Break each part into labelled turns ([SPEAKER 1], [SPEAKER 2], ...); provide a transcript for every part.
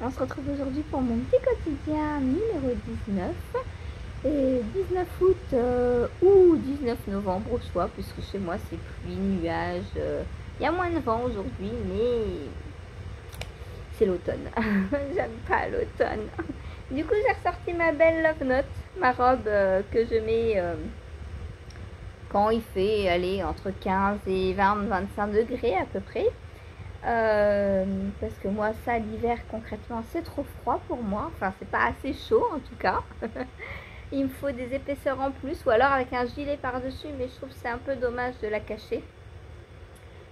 [SPEAKER 1] On se retrouve aujourd'hui pour mon petit quotidien numéro 19. Et 19 août ou 19 novembre au soir, puisque chez moi c'est pluie, nuages. Il y a moins de vent aujourd'hui, mais c'est l'automne. J'aime pas l'automne. Du coup, j'ai ressorti ma belle Love Note, ma robe que je mets quand il fait aller entre 15 et 20-25 degrés à peu près. Parce que moi ça l'hiver concrètement c'est trop froid pour moi, enfin c'est pas assez chaud en tout cas. Il me faut des épaisseurs en plus ou alors avec un gilet par dessus, mais je trouve que c'est un peu dommage de la cacher.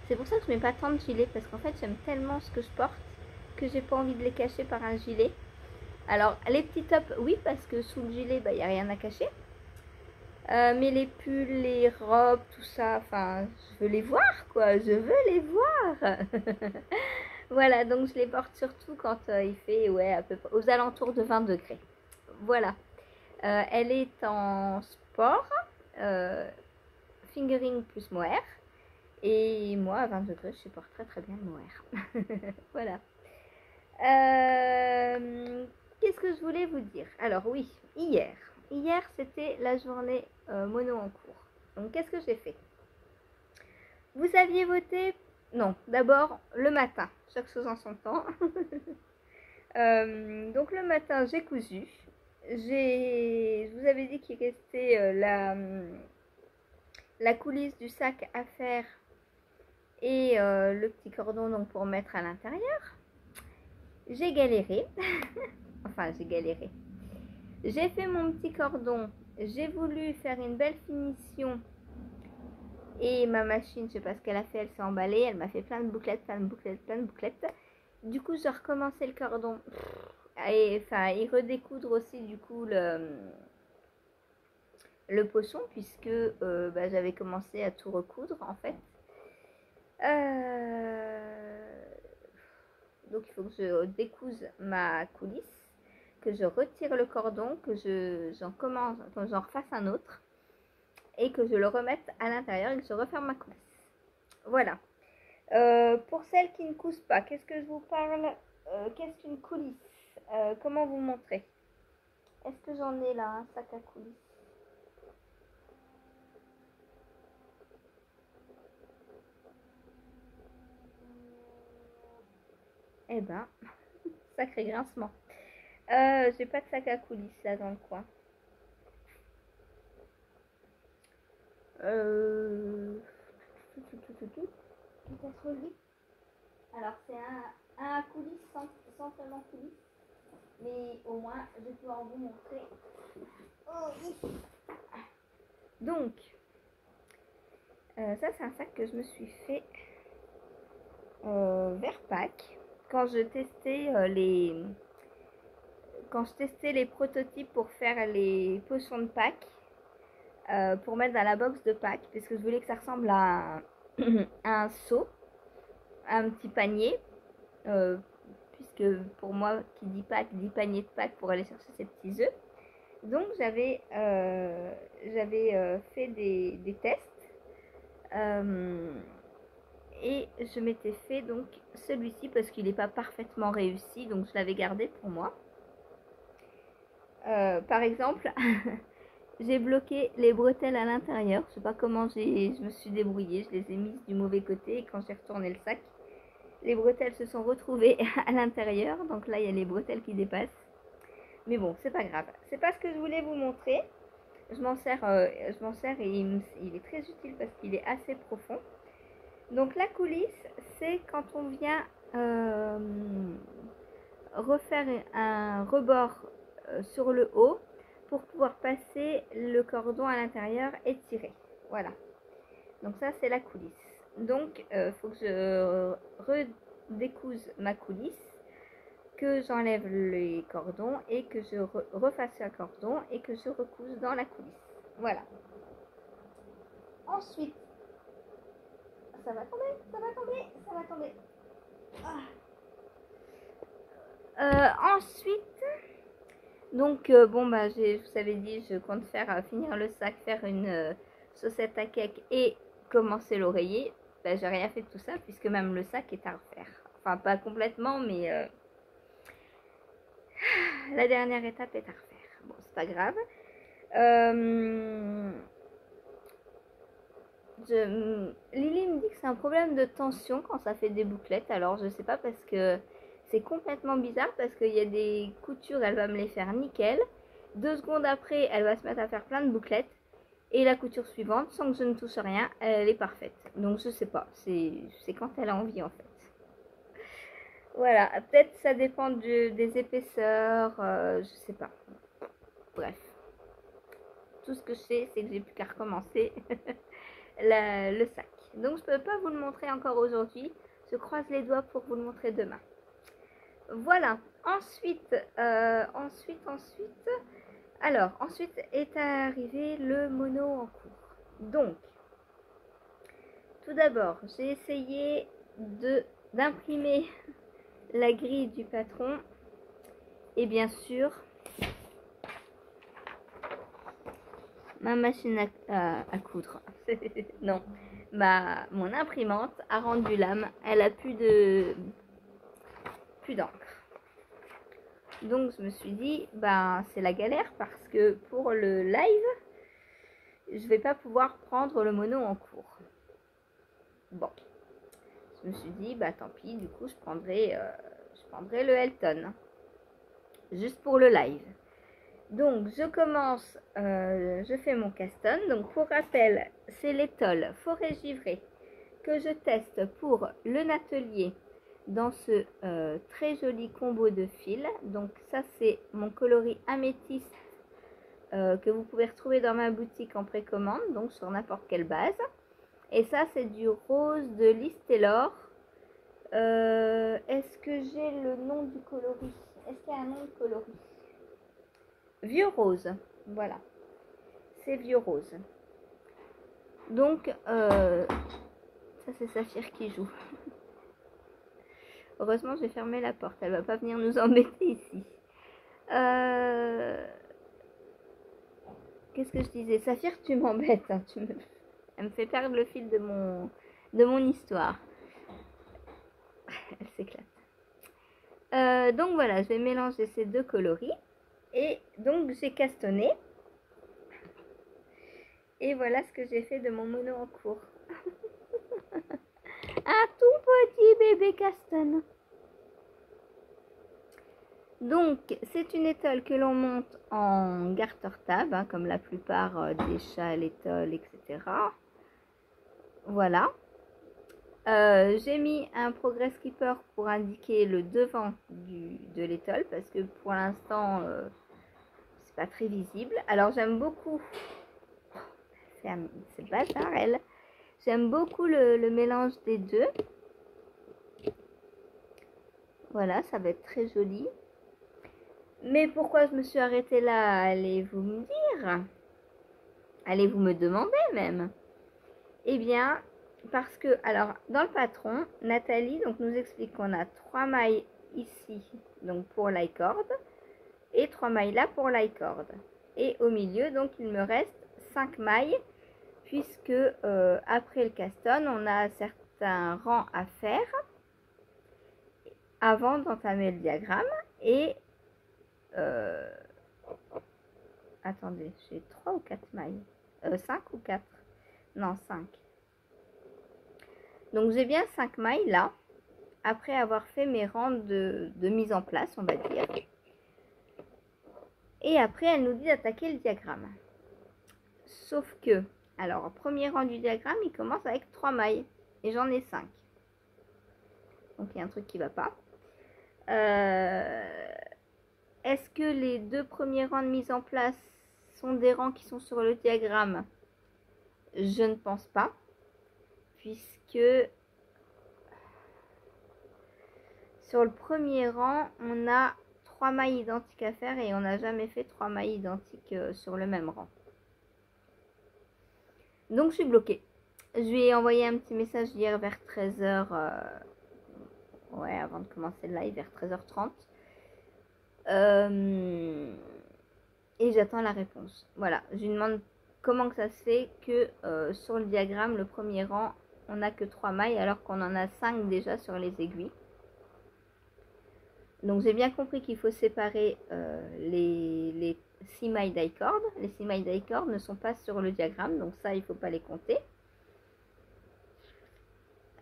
[SPEAKER 1] C'est pour ça que je mets pas tant de gilets, parce qu'en fait j'aime tellement ce que je porte que j'ai pas envie de les cacher par un gilet. Alors les petits tops oui, parce que sous le gilet il n'y a rien à cacher. Mais les pulls, les robes, tout ça, enfin, je veux les voir, quoi, je veux les voir. Voilà, donc je les porte surtout quand il fait, ouais, à peu près, aux alentours de 20 degrés. Voilà. Elle est en sport, euh, fingering plus mohair. Et moi, à 20 degrés, je supporte très très bien le mohair. Voilà. Qu'est-ce que je voulais vous dire? Alors oui, hier. Hier, c'était la journée mono en cours. Donc, qu'est-ce que j'ai fait? Vous aviez voté? Non, d'abord le matin. Chaque chose en son temps. Donc, le matin, j'ai cousu. Je vous avais dit qu'il restait la coulisse du sac à faire et le petit cordon donc pour mettre à l'intérieur. J'ai galéré. Enfin, j'ai galéré. J'ai fait mon petit cordon, j'ai voulu faire une belle finition et ma machine, je sais pas ce qu'elle a fait, elle s'est emballée, elle m'a fait plein de bouclettes, plein de bouclettes, plein de bouclettes. Du coup, j'ai recommencé le cordon et enfin, et redécoudre aussi du coup le pochon puisque j'avais commencé à tout recoudre en fait. Donc il faut que je découse ma coulisse, que je retire le cordon, que j'en refasse un autre et que je le remette à l'intérieur et que je referme ma coulisse. Voilà. Pour celles qui ne cousent pas, qu'est-ce que je vous parle? Qu'est-ce qu'une coulisse? Comment vous montrer? Est-ce que j'en ai là un sac à coulisse? Eh ben, sacré grincement. J'ai pas de sac à coulisses là dans le coin. Alors c'est un coulisse sans vraiment coulisse, mais au moins je vais pouvoir vous montrer. Oh, donc ça c'est un sac que je me suis fait vers Pâques quand je testais les prototypes pour faire les potions de Pâques pour mettre dans la box de Pâques, puisque je voulais que ça ressemble à un seau, un petit panier, puisque pour moi qui dit Pâques dit panier de Pâques pour aller chercher ses petits œufs. Donc j'avais fait des tests et je m'étais fait donc celui-ci parce qu'il n'est pas parfaitement réussi, donc je l'avais gardé pour moi. Par exemple, j'ai bloqué les bretelles à l'intérieur. Je sais pas comment je me suis débrouillée. Je les ai mises du mauvais côté et quand j'ai retourné le sac, les bretelles se sont retrouvées à l'intérieur. Donc là, il y a les bretelles qui dépassent. Mais bon, c'est pas grave. C'est pas ce que je voulais vous montrer. Je m'en sers et il est très utile parce qu'il est assez profond. Donc la coulisse, c'est quand on vient refaire un rebord sur le haut pour pouvoir passer le cordon à l'intérieur et tirer. Voilà. Donc ça, c'est la coulisse. Donc, il faut que je redécouse ma coulisse, que j'enlève les cordons et que je refasse un cordon et que je recouse dans la coulisse. Voilà. Ensuite, ça va tomber, ça va tomber, ça va tomber. Ensuite, donc bon bah je vous avais dit, je compte finir le sac, faire une saucette à cake et commencer l'oreiller. Bah, j'ai rien fait de tout ça puisque même le sac est à refaire. Enfin pas complètement, mais la dernière étape est à refaire. Bon, c'est pas grave. Lily me dit que c'est un problème de tension quand ça fait des bouclettes. Alors je sais pas parce que c'est complètement bizarre parce qu'il y a des coutures, elle va me les faire nickel. 2 secondes après, elle va se mettre à faire plein de bouclettes. Et la couture suivante, sans que je ne touche rien, elle est parfaite. Donc je sais pas, c'est quand elle a envie en fait. Voilà, peut-être ça dépend des épaisseurs, je sais pas. Bref, tout ce que je sais, c'est que j'ai plus qu'à recommencer le sac. Donc je peux pas vous le montrer encore aujourd'hui. Je croise les doigts pour vous le montrer demain. Voilà. Ensuite, ensuite est arrivé le mono en cours. Donc, tout d'abord, j'ai essayé d'imprimer la grille du patron et bien sûr ma machine à coudre. Non, mon imprimante a rendu l'âme. Elle a plus d'encre. Donc je me suis dit, c'est la galère parce que pour le live, je vais pas pouvoir prendre le mono en cours. Bon, je me suis dit, tant pis, du coup je prendrai le Elton, juste pour le live. Donc je commence, je fais mon caston. Donc pour rappel, c'est l'étole forêt givrée que je teste pour le natelier dans ce très joli combo de fils. Donc ça c'est mon coloris améthyste que vous pouvez retrouver dans ma boutique en précommande, donc sur n'importe quelle base. Et ça c'est du rose de Listelor. Est-ce que j'ai le nom du coloris? Est-ce qu'il y a un nom de coloris? Vieux rose, voilà, c'est vieux rose. Donc ça c'est Saphir qui joue. Heureusement j'ai fermé la porte, elle va pas venir nous embêter ici. Qu'est-ce que je disais? Saphir, tu m'embêtes, hein, elle me fait perdre le fil de mon histoire. Elle s'éclate. Donc voilà, je vais mélanger ces deux coloris. Et donc j'ai castonné. Et voilà ce que j'ai fait de mon mono en cours. Un tout petit bébé caston. Donc c'est une étole que l'on monte en garter tab, hein, comme la plupart des châles, étoiles, etc. Voilà. J'ai mis un progress keeper pour indiquer le devant de l'étole parce que pour l'instant c'est pas très visible. Alors j'aime beaucoup, c'est bazar elle, j'aime beaucoup le mélange des deux. Voilà, ça va être très joli. Mais pourquoi je me suis arrêtée là? Allez-vous me dire? Allez-vous me demander même? Eh bien, parce que, alors, dans le patron, Nathalie donc, nous explique qu'on a 3 mailles ici, donc pour l'i-cord, et 3 mailles là pour l'i-cord. Et au milieu, donc, il me reste 5 mailles, puisque après le caston, on a certains rangs à faire avant d'entamer le diagramme. Et, attendez, j'ai 3 ou 4 mailles 5 ou 4? Non, 5. Donc j'ai bien 5 mailles là, après avoir fait mes rangs de mise en place, on va dire. Et après, elle nous dit d'attaquer le diagramme. Sauf que, alors, premier rang du diagramme, il commence avec 3 mailles. Et j'en ai 5. Donc il y a un truc qui ne va pas. Est-ce que les 2 premiers rangs de mise en place sont des rangs qui sont sur le diagramme? Je ne pense pas. Puisque sur le premier rang, on a 3 mailles identiques à faire et on n'a jamais fait 3 mailles identiques sur le même rang. Donc je suis bloquée. Je lui ai envoyé un petit message hier vers 13h. Ouais, avant de commencer le live, vers 13h30. Et j'attends la réponse. Voilà, je lui demande comment que ça se fait que sur le diagramme, le premier rang, on n'a que 3 mailles alors qu'on en a 5 déjà sur les aiguilles. Donc j'ai bien compris qu'il faut séparer les 6 mailles d'aï-cord. Les 6 mailles d'aï-cord ne sont pas sur le diagramme, donc ça il ne faut pas les compter.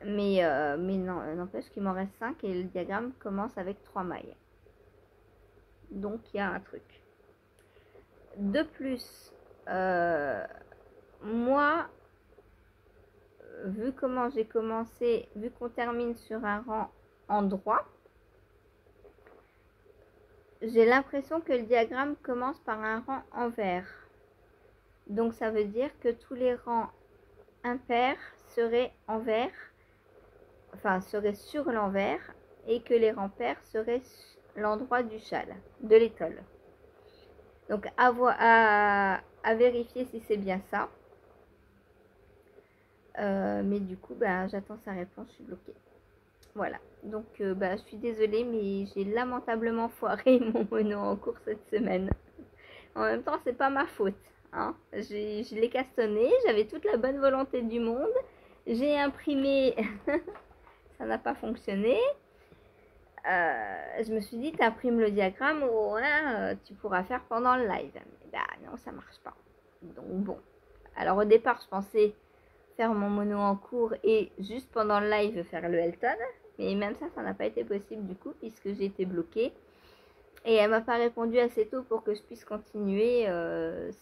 [SPEAKER 1] Mais non, n'empêche qu'il m'en reste 5 et le diagramme commence avec 3 mailles. Donc il y a un truc. De plus, moi, vu comment j'ai commencé, vu qu'on termine sur un rang en droit, j'ai l'impression que le diagramme commence par un rang envers. Donc ça veut dire que tous les rangs impairs seraient envers, enfin seraient sur l'envers, et que les rangs pairs seraient l'endroit du châle, de l'étole. Donc à vérifier si c'est bien ça. Mais du coup, j'attends sa réponse, je suis bloquée. Voilà, donc je suis désolée, mais j'ai lamentablement foiré mon mono en cours cette semaine. En même temps, c'est pas ma faute. Hein. Je l'ai castonné, j'avais toute la bonne volonté du monde. J'ai imprimé, ça n'a pas fonctionné. Je me suis dit, tu imprimes le diagramme, tu pourras faire pendant le live. Mais non, ça marche pas. Donc bon. Alors au départ, je pensais faire mon mono en cours et juste pendant le live faire le Elton. Mais même ça n'a pas été possible du coup, puisque j'ai été bloquée. Et elle m'a pas répondu assez tôt pour que je puisse continuer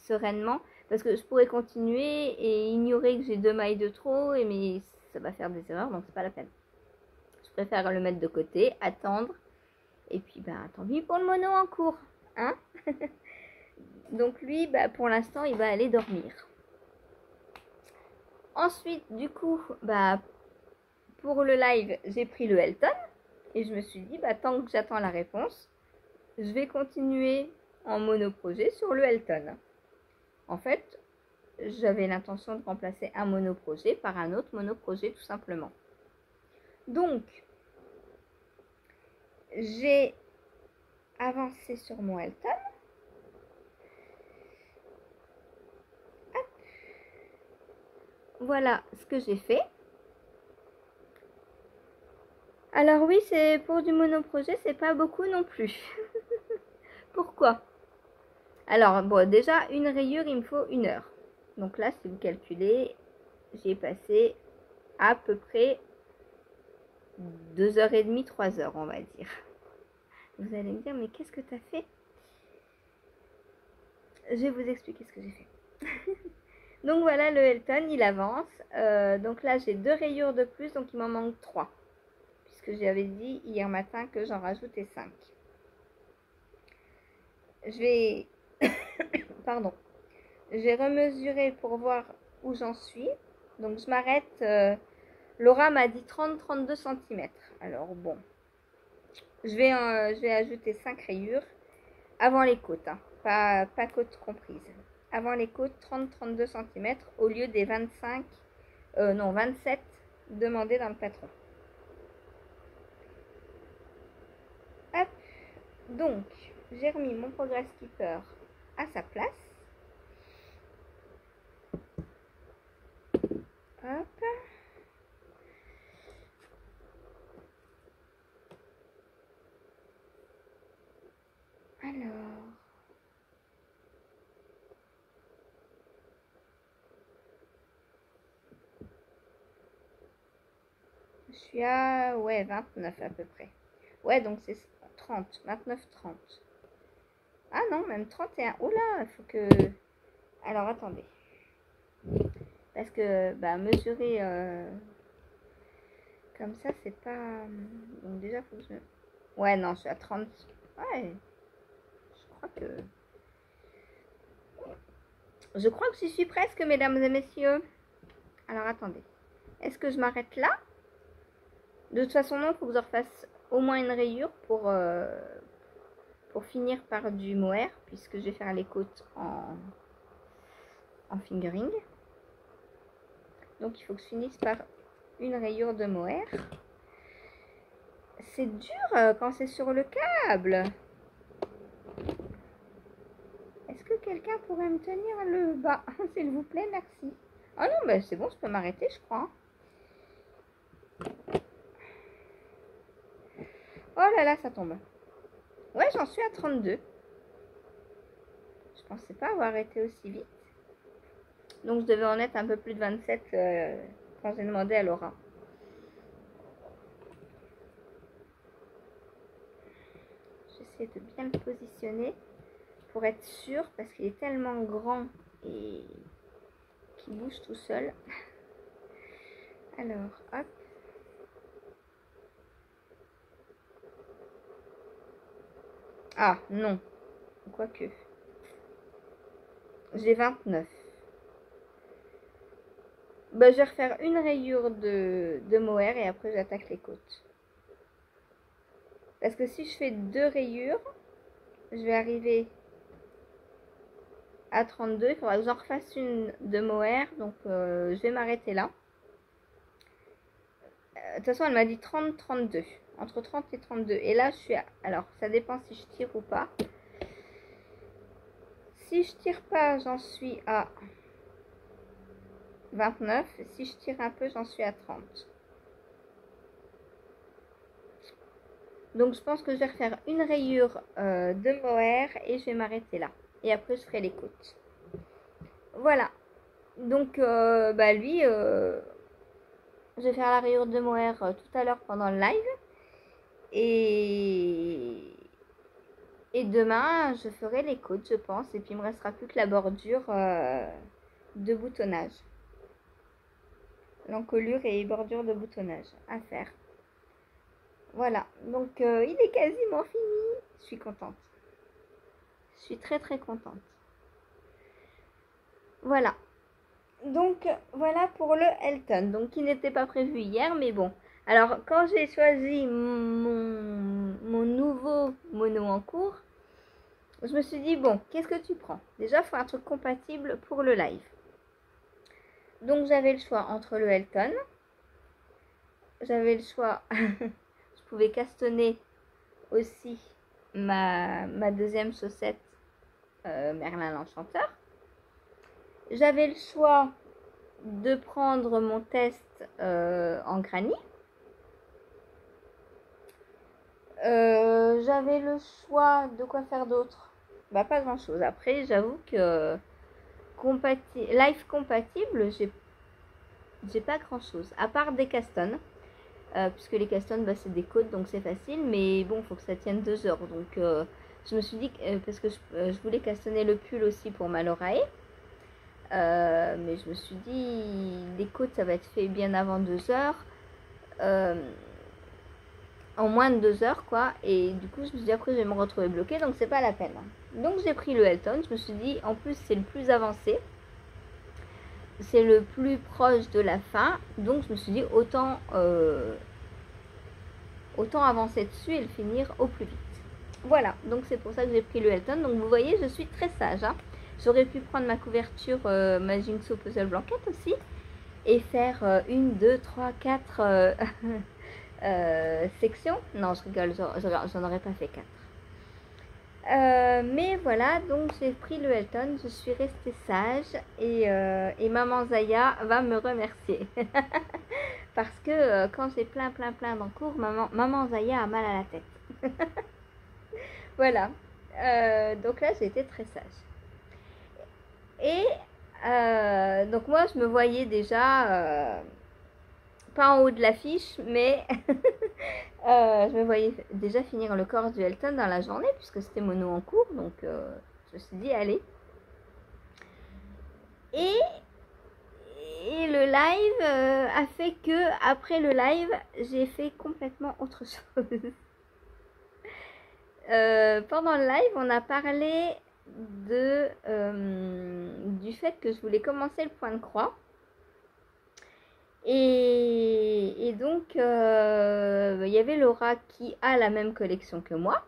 [SPEAKER 1] sereinement. Parce que je pourrais continuer et ignorer que j'ai 2 mailles de trop, mais ça va faire des erreurs, donc c'est pas la peine. Je préfère le mettre de côté, attendre. Et puis, tant pis pour le mono en cours. Hein. Donc lui, pour l'instant, il va aller dormir. Ensuite, du coup, pour le live, j'ai pris le Elton. Et je me suis dit, tant que j'attends la réponse, je vais continuer en monoprojet sur le Elton. En fait, j'avais l'intention de remplacer un monoprojet par un autre monoprojet tout simplement. Donc, j'ai avancé sur mon Elton. Hop. Voilà ce que j'ai fait. Alors oui, c'est pour du monoprojet, c'est pas beaucoup non plus. Pourquoi? Alors, bon, déjà, une rayure, il me faut 1 heure. Donc là, si vous calculez, j'ai passé à peu près 2h30, 3h, on va dire. Vous allez me dire, mais qu'est-ce que tu as fait? Je vais vous expliquer ce que j'ai fait. Donc voilà, le Elton, il avance. Donc là, j'ai 2 rayures de plus, donc il m'en manque 3. Puisque j'avais dit hier matin que j'en rajoutais 5. Je vais... Pardon. Je vais remesurer pour voir où j'en suis. Donc je m'arrête. Laura m'a dit 30-32 cm. Alors bon. Je vais ajouter 5 rayures avant les côtes. Hein. Pas côtes comprises. Avant les côtes, 30-32 cm au lieu des 27 demandés dans le patron. Hop. Donc, j'ai remis mon Progress Keeper à sa place. Hop. Alors. Je suis à 29 à peu près. Ouais, donc c'est 30, 29, 30. Ah non, même 31. Oh là, il faut que... Alors, attendez. Parce que, mesurer comme ça, c'est pas... Donc déjà, il faut que je... Ouais, non, je suis à 30. Ouais. Je crois que j'y suis presque, mesdames et messieurs. Alors, attendez. Est-ce que je m'arrête là? De toute façon, non, il faut que je refasse au moins une rayure pour finir par du mohair, puisque je vais faire les côtes en fingering. Donc, il faut que je finisse par une rayure de mohair. C'est dur quand c'est sur le câble. Est-ce que quelqu'un pourrait me tenir le bas? S'il vous plaît, merci. Ah non, c'est bon, je peux m'arrêter, je crois. Oh là là, ça tombe. Ouais, j'en suis à 32. Je pensais pas avoir été aussi vite. Donc je devais en être un peu plus de 27 quand j'ai demandé à Laura. J'essaie de bien le positionner pour être sûr parce qu'il est tellement grand et qu'il bouge tout seul. Alors, hop. Ah, non. Quoique. J'ai 29. Bah, je vais refaire une rayure de mohair et après j'attaque les côtes. Parce que si je fais 2 rayures, je vais arriver à 32. Il faudra que j'en refasse une de mohair. Donc je vais m'arrêter là. De toute façon, elle m'a dit 30-32. Entre 30 et 32. Et là, je suis à... Alors, ça dépend si je tire ou pas. Si je tire pas, j'en suis à 29. Si je tire un peu, j'en suis à 30. Donc, je pense que je vais refaire une rayure de mohair et je vais m'arrêter là. Et après, je ferai les côtes. Voilà. Donc, bah lui, je vais faire la rayure de mohair tout à l'heure pendant le live. Et demain, je ferai les côtes, je pense. Et puis, il me restera plus que la bordure de boutonnage. L'encolure et bordure de boutonnage à faire. Voilà. Donc, il est quasiment fini. Je suis contente. Je suis très, très contente. Voilà. Donc, voilà pour le Elton. Donc, qui n'était pas prévu hier, mais bon. Alors, quand j'ai choisi mon nouveau mono en cours, je me suis dit, bon, qu'est-ce que tu prends? Déjà, il faut un truc compatible pour le live. Donc, j'avais le choix entre le Elton. J'avais le choix, je pouvais castonner aussi ma deuxième chaussette Merlin l'Enchanteur. J'avais le choix de prendre mon test en granit. J'avais le choix de quoi faire d'autre. Bah pas grand chose. Après j'avoue que live compatible, j'ai pas grand chose. À part des castones. Puisque les castones bah, c'est des côtes donc c'est facile. Mais bon, faut que ça tienne 2 heures. Donc je me suis dit, parce que je voulais castonner le pull aussi pour ma Lorae. Mais je me suis dit, les côtes ça va être fait bien avant 2 heures. En moins de 2 heures quoi, et du coup je me suis dit après je vais me retrouver bloquée, donc c'est pas la peine. Donc j'ai pris le Elton, je me suis dit en plus c'est le plus avancé, c'est le plus proche de la fin, donc je me suis dit autant avancer dessus et le finir au plus vite. Voilà, donc c'est pour ça que j'ai pris le Elton. Donc vous voyez, je suis très sage, hein. J'aurais pu prendre ma couverture ma Jigsaw Puzzle Blanket aussi et faire 1, 2, 3, 4 sections. Non, je rigole, j'en aurais pas fait 4. Mais voilà, donc j'ai pris le Elton, je suis restée sage et maman Zaya va me remercier. Parce que quand j'ai plein d'encours, maman Zaya a mal à la tête. Voilà, donc là j'ai été très sage. Et donc moi je me voyais déjà... pas en haut de l'affiche, mais je me voyais déjà finir le corps du Elton dans la journée, puisque c'était mono en cours, donc je me suis dit, allez. Et le live a fait que, après le live, j'ai fait complètement autre chose. Pendant le live, on a parlé du fait que je voulais commencer le point de croix. Et donc, il y avait Laura qui a la même collection que moi.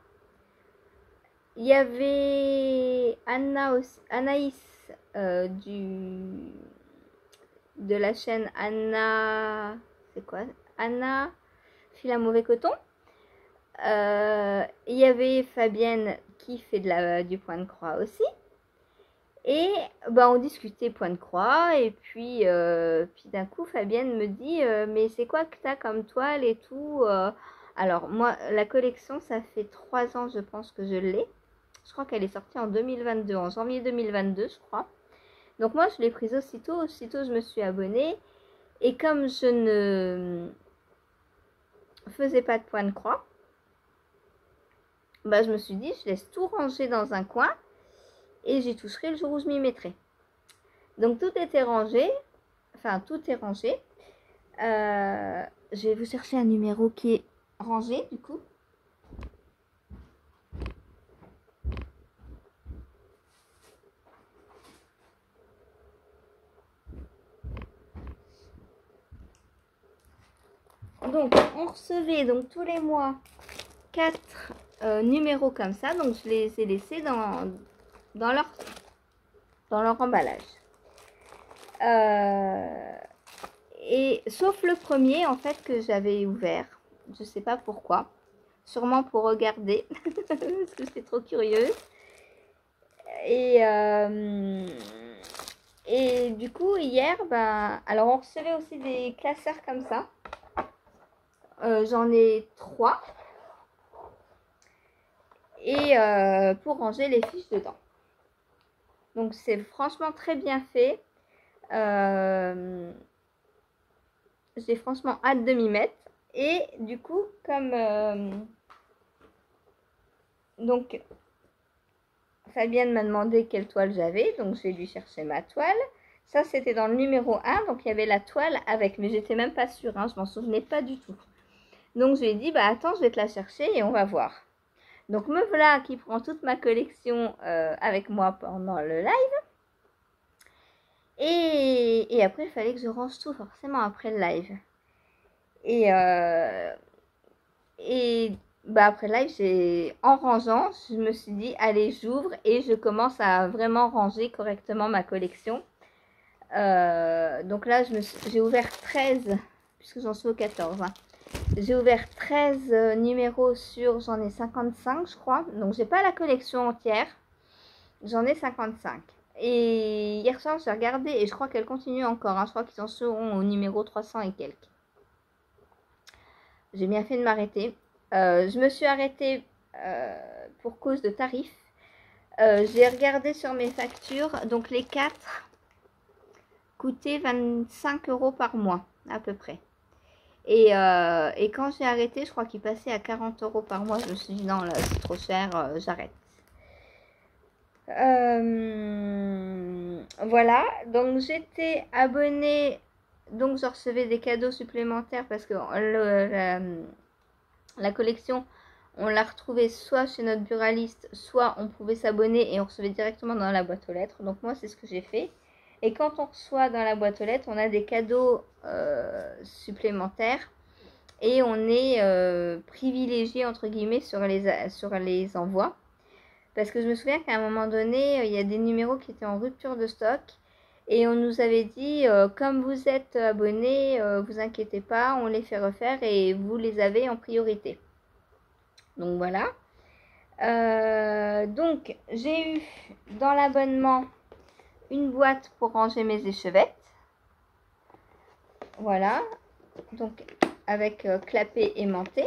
[SPEAKER 1] Il y avait Anaïs de la chaîne Anna... C'est quoi? Anna file à mauvais coton. Il y avait Fabienne qui fait du point de croix aussi. Et bah, on discutait point de croix, et puis d'un coup Fabienne me dit mais c'est quoi que t'as comme toile et tout Alors moi, la collection, ça fait 3 ans, je pense que je l'ai. Je crois qu'elle est sortie en 2022, en janvier 2022, je crois. Donc moi, je l'ai prise aussitôt je me suis abonnée. Et comme je ne faisais pas de point de croix, bah, je me suis dit, je laisse tout ranger dans un coin et j'y toucherai le jour où je m'y mettrai. Donc tout était rangé, enfin tout est rangé. Je vais vous chercher un numéro qui est rangé du coup. Donc on recevait donc tous les mois 4 numéros comme ça, donc je les ai laissés dans leur emballage. Et sauf le premier en fait que j'avais ouvert, je sais pas pourquoi, sûrement pour regarder parce que j'étais trop curieuse. Et du coup hier, ben, alors on recevait aussi des classeurs comme ça. J'en ai 3 et pour ranger les fiches dedans. Donc c'est franchement très bien fait. J'ai franchement hâte de m'y mettre. Et du coup, comme donc Fabienne m'a demandé quelle toile j'avais, donc je vais lui chercher ma toile. Ça c'était dans le numéro 1, donc il y avait la toile avec, mais j'étais même pas sûre, hein, je m'en souvenais pas du tout. Donc je lui ai dit, bah attends, je vais te la chercher et on va voir. Donc me voilà qui prend toute ma collection avec moi pendant le live. Et après, il fallait que je range tout forcément après le live. Et bah, après le live, en rangeant, je me suis dit, allez, j'ouvre et je commence à vraiment ranger correctement ma collection. Donc là, j'ai ouvert 13, puisque j'en suis au 14. Hein. J'ai ouvert 13 numéros j'en ai 55, je crois. Donc, j'ai pas la collection entière. J'en ai 55. Et hier soir, j'ai regardé et je crois qu'elle continue encore. Hein. Je crois qu'ils en seront au numéro 300 et quelques. J'ai bien fait de m'arrêter. Je me suis arrêtée pour cause de tarifs. J'ai regardé sur mes factures. Donc les 4 coûtaient 25 € par mois à peu près. Et quand j'ai arrêté, je crois qu'il passait à 40 € par mois. Je me suis dit non, là c'est trop cher, j'arrête. Voilà, donc j'étais abonnée, donc je recevais des cadeaux supplémentaires parce que la collection, on l'a retrouvée soit chez notre buraliste, soit on pouvait s'abonner et on recevait directement dans la boîte aux lettres. Donc moi, c'est ce que j'ai fait. Et quand on reçoit dans la boîte aux lettres, on a des cadeaux supplémentaires et on est privilégié entre guillemets sur les envois. Parce que je me souviens qu'à un moment donné, il y a des numéros qui étaient en rupture de stock. Et on nous avait dit, comme vous êtes abonné, vous inquiétez pas, on les fait refaire et vous les avez en priorité. Donc voilà. Donc j'ai eu dans l'abonnement une boîte pour ranger mes échevettes. Voilà. Donc avec clapet aimanté.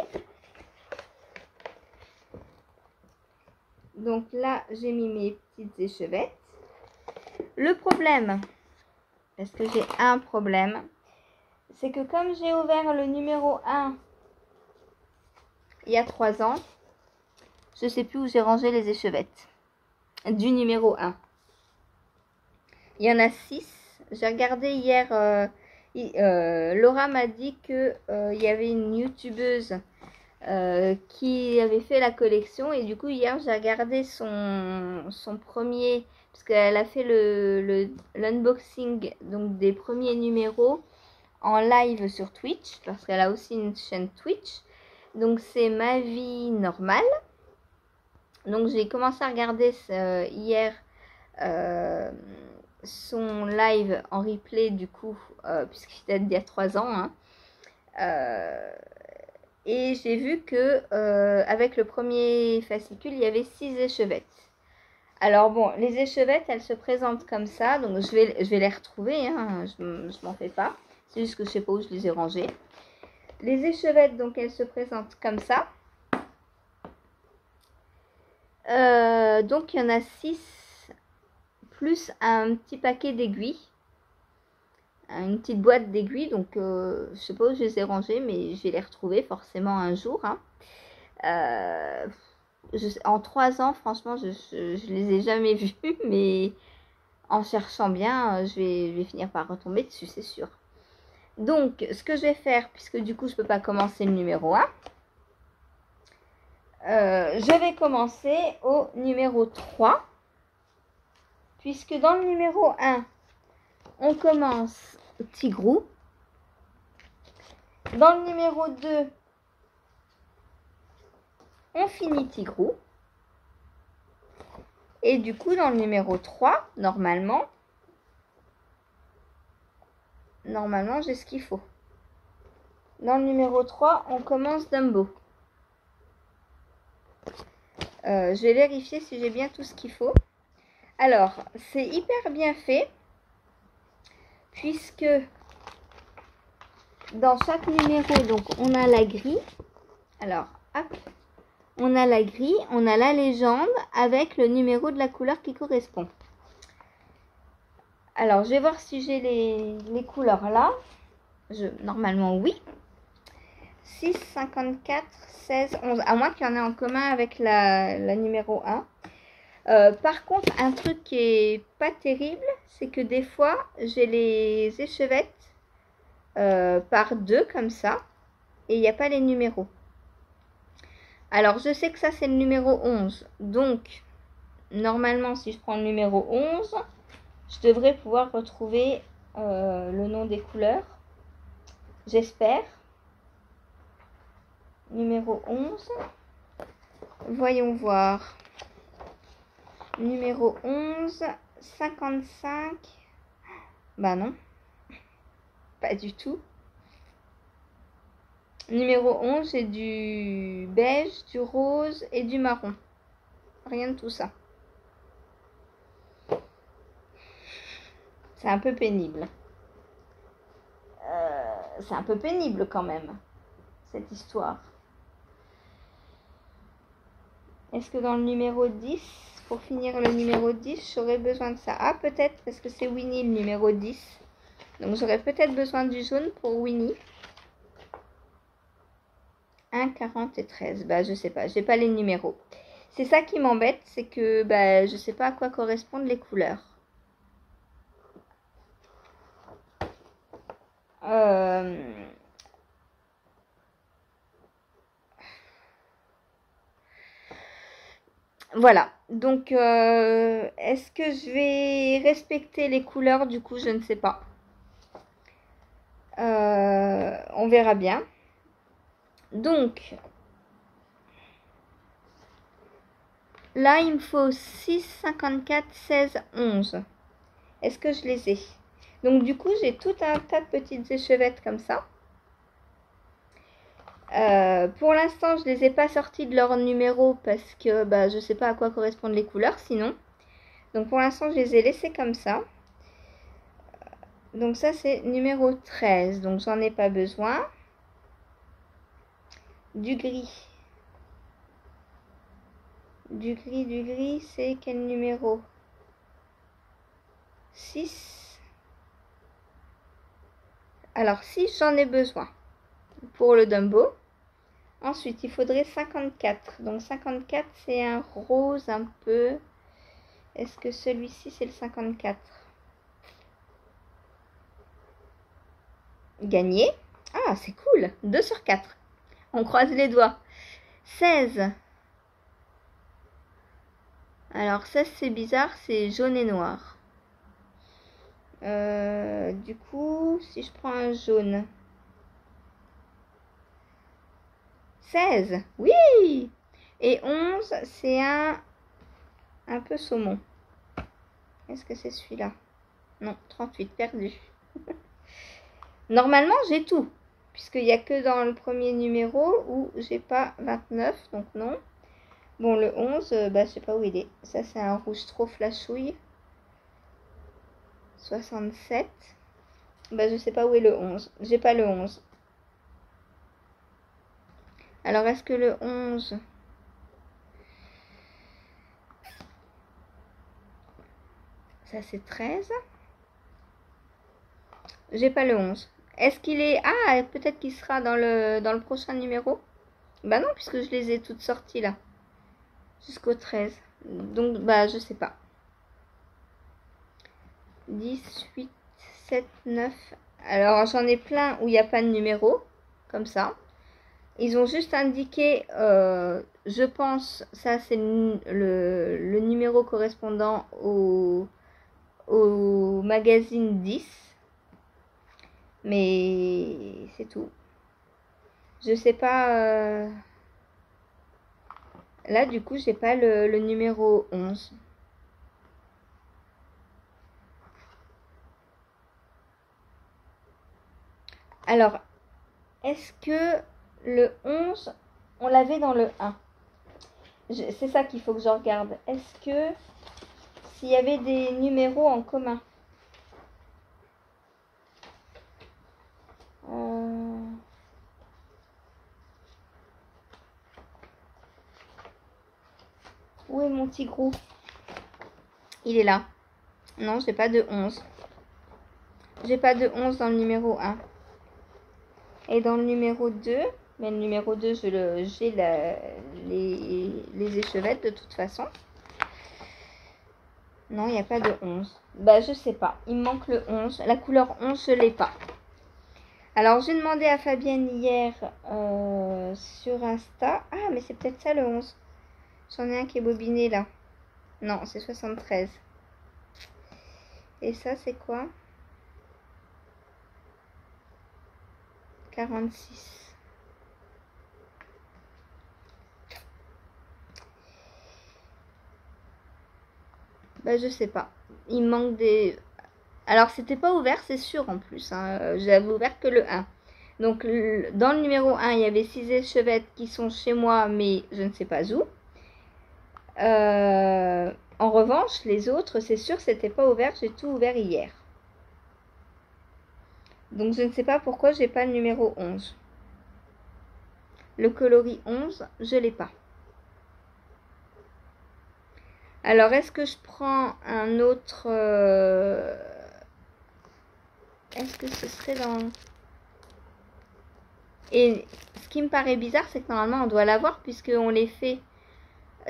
[SPEAKER 1] Donc là, j'ai mis mes petites échevettes. Le problème, parce que j'ai un problème, c'est que comme j'ai ouvert le numéro 1 il y a 3 ans, je ne sais plus où j'ai rangé les échevettes du numéro 1. Il y en a 6. J'ai regardé hier, Laura m'a dit qu'il y avait une youtubeuse qui avait fait la collection et du coup hier j'ai regardé son premier, parce qu'elle a fait l'unboxing donc des premiers numéros en live sur Twitch, parce qu'elle a aussi une chaîne Twitch, donc c'est Ma Vie Normale. Donc j'ai commencé à regarder hier son live en replay du coup, puisqu'il date d'il y a 3 ans, hein. Et j'ai vu que avec le premier fascicule, il y avait 6 échevettes. Alors bon, les échevettes, elles se présentent comme ça. Donc je vais les retrouver, hein, je m'en fais pas. C'est juste que je sais pas où je les ai rangées. Les échevettes, donc elles se présentent comme ça. Donc il y en a 6 plus un petit paquet d'aiguilles. Une petite boîte d'aiguilles, donc je sais pas où je les ai rangées, mais je vais les retrouver forcément un jour. Hein. En 3 ans, franchement, je les ai jamais vues, mais en cherchant bien, je vais finir par retomber dessus, c'est sûr. Donc, ce que je vais faire, puisque du coup, je peux pas commencer le numéro 1, je vais commencer au numéro 3, puisque dans le numéro 1, on commence Tigrou. Dans le numéro 2, on finit Tigrou. Et du coup, dans le numéro 3, normalement, j'ai ce qu'il faut. Dans le numéro 3, on commence Dumbo. Je vais vérifier si j'ai bien tout ce qu'il faut. Alors, c'est hyper bien fait, puisque dans chaque numéro, donc on a la grille. Alors, hop, on a la grille, on a la légende avec le numéro de la couleur qui correspond. Alors, je vais voir si j'ai les couleurs là. Normalement, oui. 6, 54, 16, 11. À moins qu'il y en ait en commun avec la numéro 1. Par contre, un truc qui est pas terrible, c'est que des fois, j'ai les échevettes par 2 comme ça. Et il n'y a pas les numéros. Alors, je sais que ça, c'est le numéro 11. Donc, normalement, si je prends le numéro 11, je devrais pouvoir retrouver le nom des couleurs. J'espère. Numéro 11. Voyons voir. Numéro 11, 55. Bah non. Pas du tout. Numéro 11, j'ai du beige, du rose et du marron. Rien de tout ça. C'est un peu pénible. C'est un peu pénible quand même, cette histoire. Est-ce que dans le numéro 10, pour finir le numéro 10, j'aurais besoin de ça? Ah, peut-être, parce que c'est Winnie le numéro 10. Donc j'aurais peut-être besoin du jaune pour Winnie. 1, 40 et 13. Bah, je sais pas, j'ai pas les numéros. C'est ça qui m'embête, c'est que bah, je sais pas à quoi correspondent les couleurs. Voilà, donc est-ce que je vais respecter les couleurs? Du coup, je ne sais pas. On verra bien. Donc, là, il me faut 6, 54, 16, 11. Est-ce que je les ai? Donc, du coup, j'ai tout un tas de petites échevettes comme ça. Pour l'instant, je ne les ai pas sorties de leur numéro parce que bah, je ne sais pas à quoi correspondent les couleurs sinon. Donc, pour l'instant, je les ai laissées comme ça. Donc, ça, c'est numéro 13. Donc, j'en ai pas besoin. Du gris. Du gris, c'est quel numéro? 6. Alors, 6, j'en ai besoin pour le Dumbo. Ensuite, il faudrait 54. Donc, 54, c'est un rose un peu. Est-ce que celui-ci, c'est le 54? Gagné. Ah, c'est cool. 2 sur 4. On croise les doigts. 16. Alors, 16, c'est bizarre, c'est jaune et noir. Du coup, si je prends un jaune. 16. Oui. Et 11, c'est un peu saumon. Est-ce que c'est celui-là? Non, 38, perdu. Normalement, j'ai tout. Puisqu'il n'y a que dans le premier numéro où j'ai pas 29, donc non. Bon, le 11, bah, je sais pas où il est. Ça, c'est un rouge trop flashouille. 67. Bah, je sais pas où est le 11. J'ai pas le 11. Alors, est-ce que le 11... Ça, c'est 13. J'ai pas le 11. Est-ce qu'il est... Ah, peut-être qu'il sera dans le prochain numéro. Bah non, puisque je les ai toutes sorties là. Jusqu'au 13. Donc, bah, je sais pas. 10, 8, 7, 9. Alors, j'en ai plein où il n'y a pas de numéro. Comme ça. Ils ont juste indiqué, je pense, ça c'est le numéro correspondant au magazine 10. Mais c'est tout. Je sais pas. Là, du coup, j'ai pas le numéro 11. Alors, est-ce que le 11, on l'avait dans le 1? C'est ça qu'il faut que je regarde. Est-ce que s'il y avait des numéros en commun? Où est mon petit gros? Il est là. Non, j'ai pas de 11. J'ai pas de 11 dans le numéro 1. Et dans le numéro 2, mais le numéro 2, j'ai les échevettes de toute façon. Non, il n'y a pas de 11. Bah, je sais pas. Il me manque le 11. La couleur 11, je l'ai pas. Alors, j'ai demandé à Fabienne hier sur Insta. Ah, mais c'est peut-être ça le 11. J'en ai un qui est bobiné là. Non, c'est 73. Et ça, c'est quoi? 46. Bah, je sais pas. Il me manque des... Alors, c'était pas ouvert, c'est sûr en plus. Hein. J'avais ouvert que le 1. Donc, dans le numéro 1, il y avait 6 échevettes qui sont chez moi, mais je ne sais pas où. En revanche, les autres, c'est sûr, c'était pas ouvert. J'ai tout ouvert hier. Donc, je ne sais pas pourquoi j'ai pas le numéro 11. Le coloris 11, je l'ai pas. Alors, est-ce que je prends un autre... Est-ce que ce serait dans... Et ce qui me paraît bizarre, c'est que normalement, on doit l'avoir puisqu'on les fait...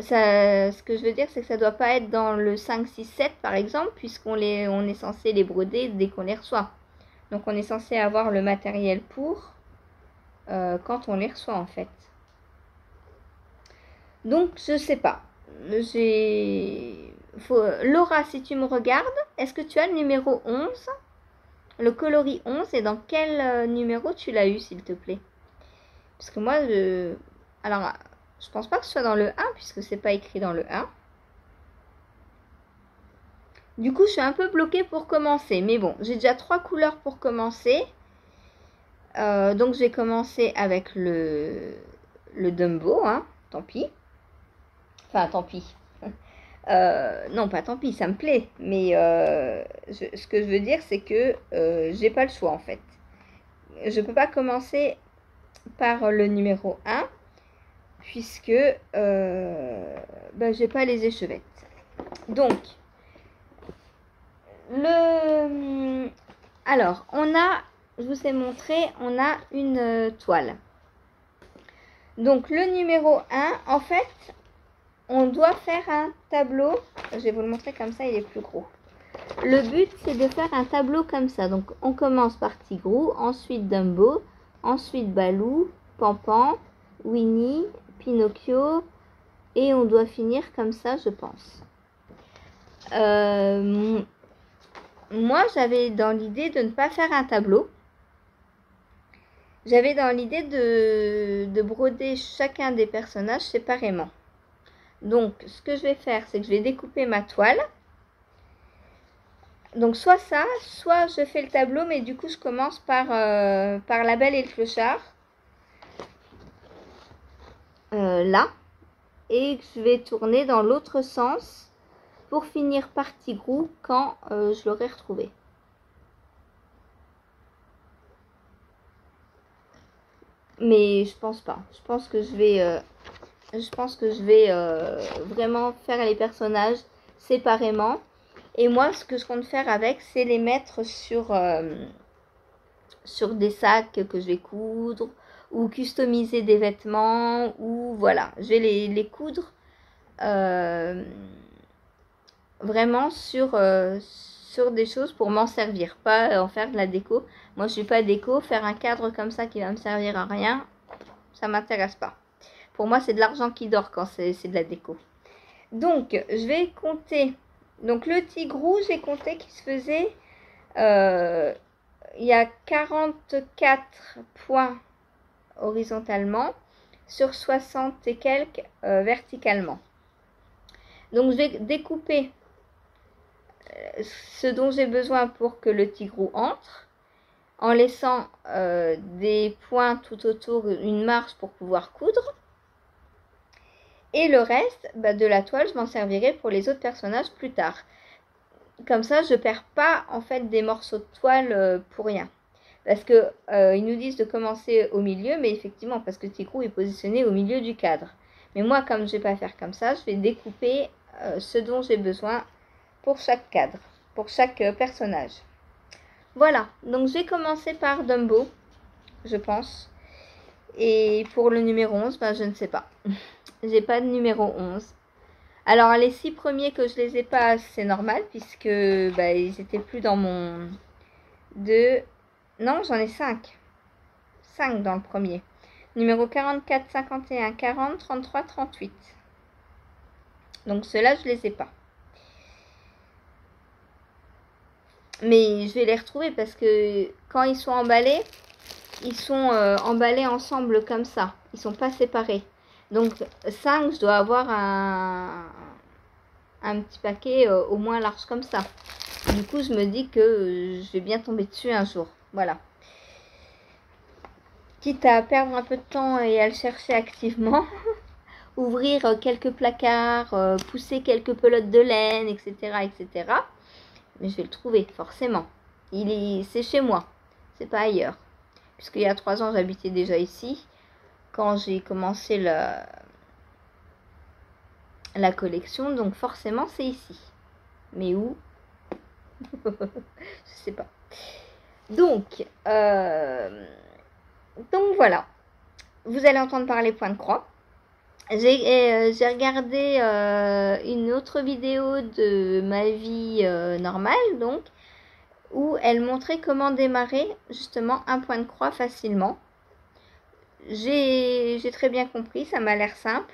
[SPEAKER 1] Ça, ce que je veux dire, c'est que ça doit pas être dans le 5, 6, 7, par exemple, puisqu'on est censé les broder dès qu'on les reçoit. Donc, on est censé avoir le matériel pour quand on les reçoit, en fait. Donc, je sais pas. Laura, si tu me regardes, est-ce que tu as le numéro 11? Le coloris 11, et dans quel numéro tu l'as eu, s'il te plaît? Parce que moi, alors, je pense pas que ce soit dans le 1, puisque c'est pas écrit dans le 1. Du coup, je suis un peu bloquée pour commencer. Mais bon, j'ai déjà 3 couleurs pour commencer. Donc, je vais commencer avec le Dumbo, hein. Tant pis. Enfin, tant pis. Non, pas tant pis, ça me plaît. Mais ce que je veux dire, c'est que j'ai pas le choix, en fait. Je peux pas commencer par le numéro 1, puisque j'ai pas les échevettes. Donc, alors, je vous ai montré, on a une toile. Donc, le numéro 1, en fait, on doit faire un tableau. Je vais vous le montrer comme ça, il est plus gros. Le but, c'est de faire un tableau comme ça. Donc, on commence par Tigrou, ensuite Dumbo, ensuite Balou, Pampan, Winnie, Pinocchio, et on doit finir comme ça, je pense. Moi, j'avais dans l'idée de ne pas faire un tableau. J'avais dans l'idée de broder chacun des personnages séparément. Donc, ce que je vais faire, c'est que je vais découper ma toile. Donc, soit ça, soit je fais le tableau, mais du coup, je commence par La Belle et le Clochard. Là. Et je vais tourner dans l'autre sens pour finir par Tigrou quand je l'aurai retrouvé. Mais je pense pas. Je pense que je vais vraiment faire les personnages séparément. Et moi, ce que je compte faire avec, c'est les mettre sur des sacs que je vais coudre ou customiser des vêtements ou voilà. Je vais les coudre vraiment sur des choses pour m'en servir, pas en faire de la déco. Moi, je suis pas déco. Faire un cadre comme ça qui va me servir à rien, ça m'intéresse pas. Pour moi, c'est de l'argent qui dort quand c'est de la déco. Donc, je vais compter. Donc, le tigrou, j'ai compté qu'il se faisait... il y a 44 points horizontalement sur 60 et quelques verticalement. Donc, je vais découper ce dont j'ai besoin pour que le tigrou entre, en laissant des points tout autour, une marge pour pouvoir coudre. Et le reste de la toile, je m'en servirai pour les autres personnages plus tard. Comme ça, je ne perds pas en fait des morceaux de toile pour rien. Parce que ils nous disent de commencer au milieu, mais effectivement, parce que le tigrou est positionné au milieu du cadre. Mais moi, comme je ne vais pas faire comme ça, je vais découper ce dont j'ai besoin pour chaque cadre, pour chaque personnage. Voilà, donc je vais commencer par Dumbo, je pense. Et pour le numéro 11, je ne sais pas. J'ai pas de numéro 11. Alors, les 6 premiers que je les ai pas, c'est normal, puisque ils étaient plus dans mon... Non, j'en ai 5. 5 dans le premier. Numéro 44, 51, 40, 33, 38. Donc, ceux-là, je les ai pas. Mais je vais les retrouver parce que quand ils sont emballés, ils sont emballés ensemble comme ça. Ils sont pas séparés. Donc 5, je dois avoir un petit paquet au moins large comme ça. Du coup, je me dis que je vais bien tomber dessus un jour. Voilà. Quitte à perdre un peu de temps et à le chercher activement. Ouvrir quelques placards, pousser quelques pelotes de laine, etc., etc. Mais je vais le trouver, forcément. C'est chez moi. C'est pas ailleurs. Puisqu'il y a 3 ans, j'habitais déjà ici. Quand j'ai commencé la collection. Donc forcément, c'est ici. Mais où? Je sais pas. Donc voilà. Vous allez entendre parler point de croix. J'ai regardé une autre vidéo de ma vie normale, donc, où elle montrait comment démarrer justement un point de croix facilement. J'ai très bien compris, ça m'a l'air simple.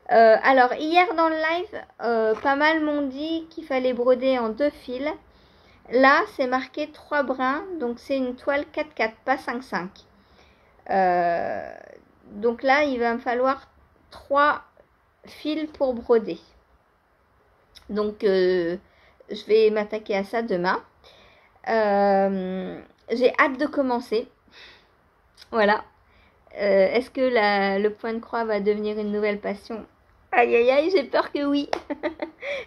[SPEAKER 1] Alors, hier dans le live, pas mal m'ont dit qu'il fallait broder en 2 fils. Là, c'est marqué 3 brins, donc c'est une toile 4-4, pas 5-5. Donc là, il va me falloir 3 fils pour broder. Donc, je vais m'attaquer à ça demain. J'ai hâte de commencer. Voilà. Est-ce que le point de croix va devenir une nouvelle passion? Aïe aïe aïe, j'ai peur que oui.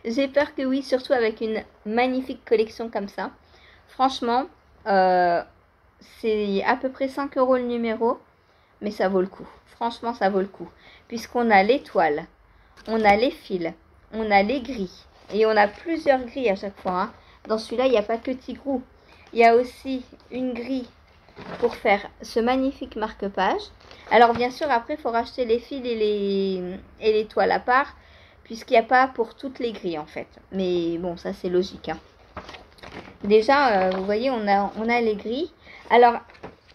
[SPEAKER 1] J'ai peur que oui, surtout avec une magnifique collection comme ça. Franchement, c'est à peu près 5 € le numéro, mais ça vaut le coup. Franchement, ça vaut le coup. Puisqu'on a les toiles, on a les fils, on a les grilles. Et on a plusieurs grilles à chaque fois. Hein. Dans celui-là, il n'y a pas que tigrou. Il y a aussi une grille pour faire ce magnifique marque-page. Alors bien sûr, après, il faut racheter les fils et les toiles à part, puisqu'il n'y a pas pour toutes les grilles en fait. Mais bon, ça c'est logique. Hein. Déjà, vous voyez, on a les grilles. Alors,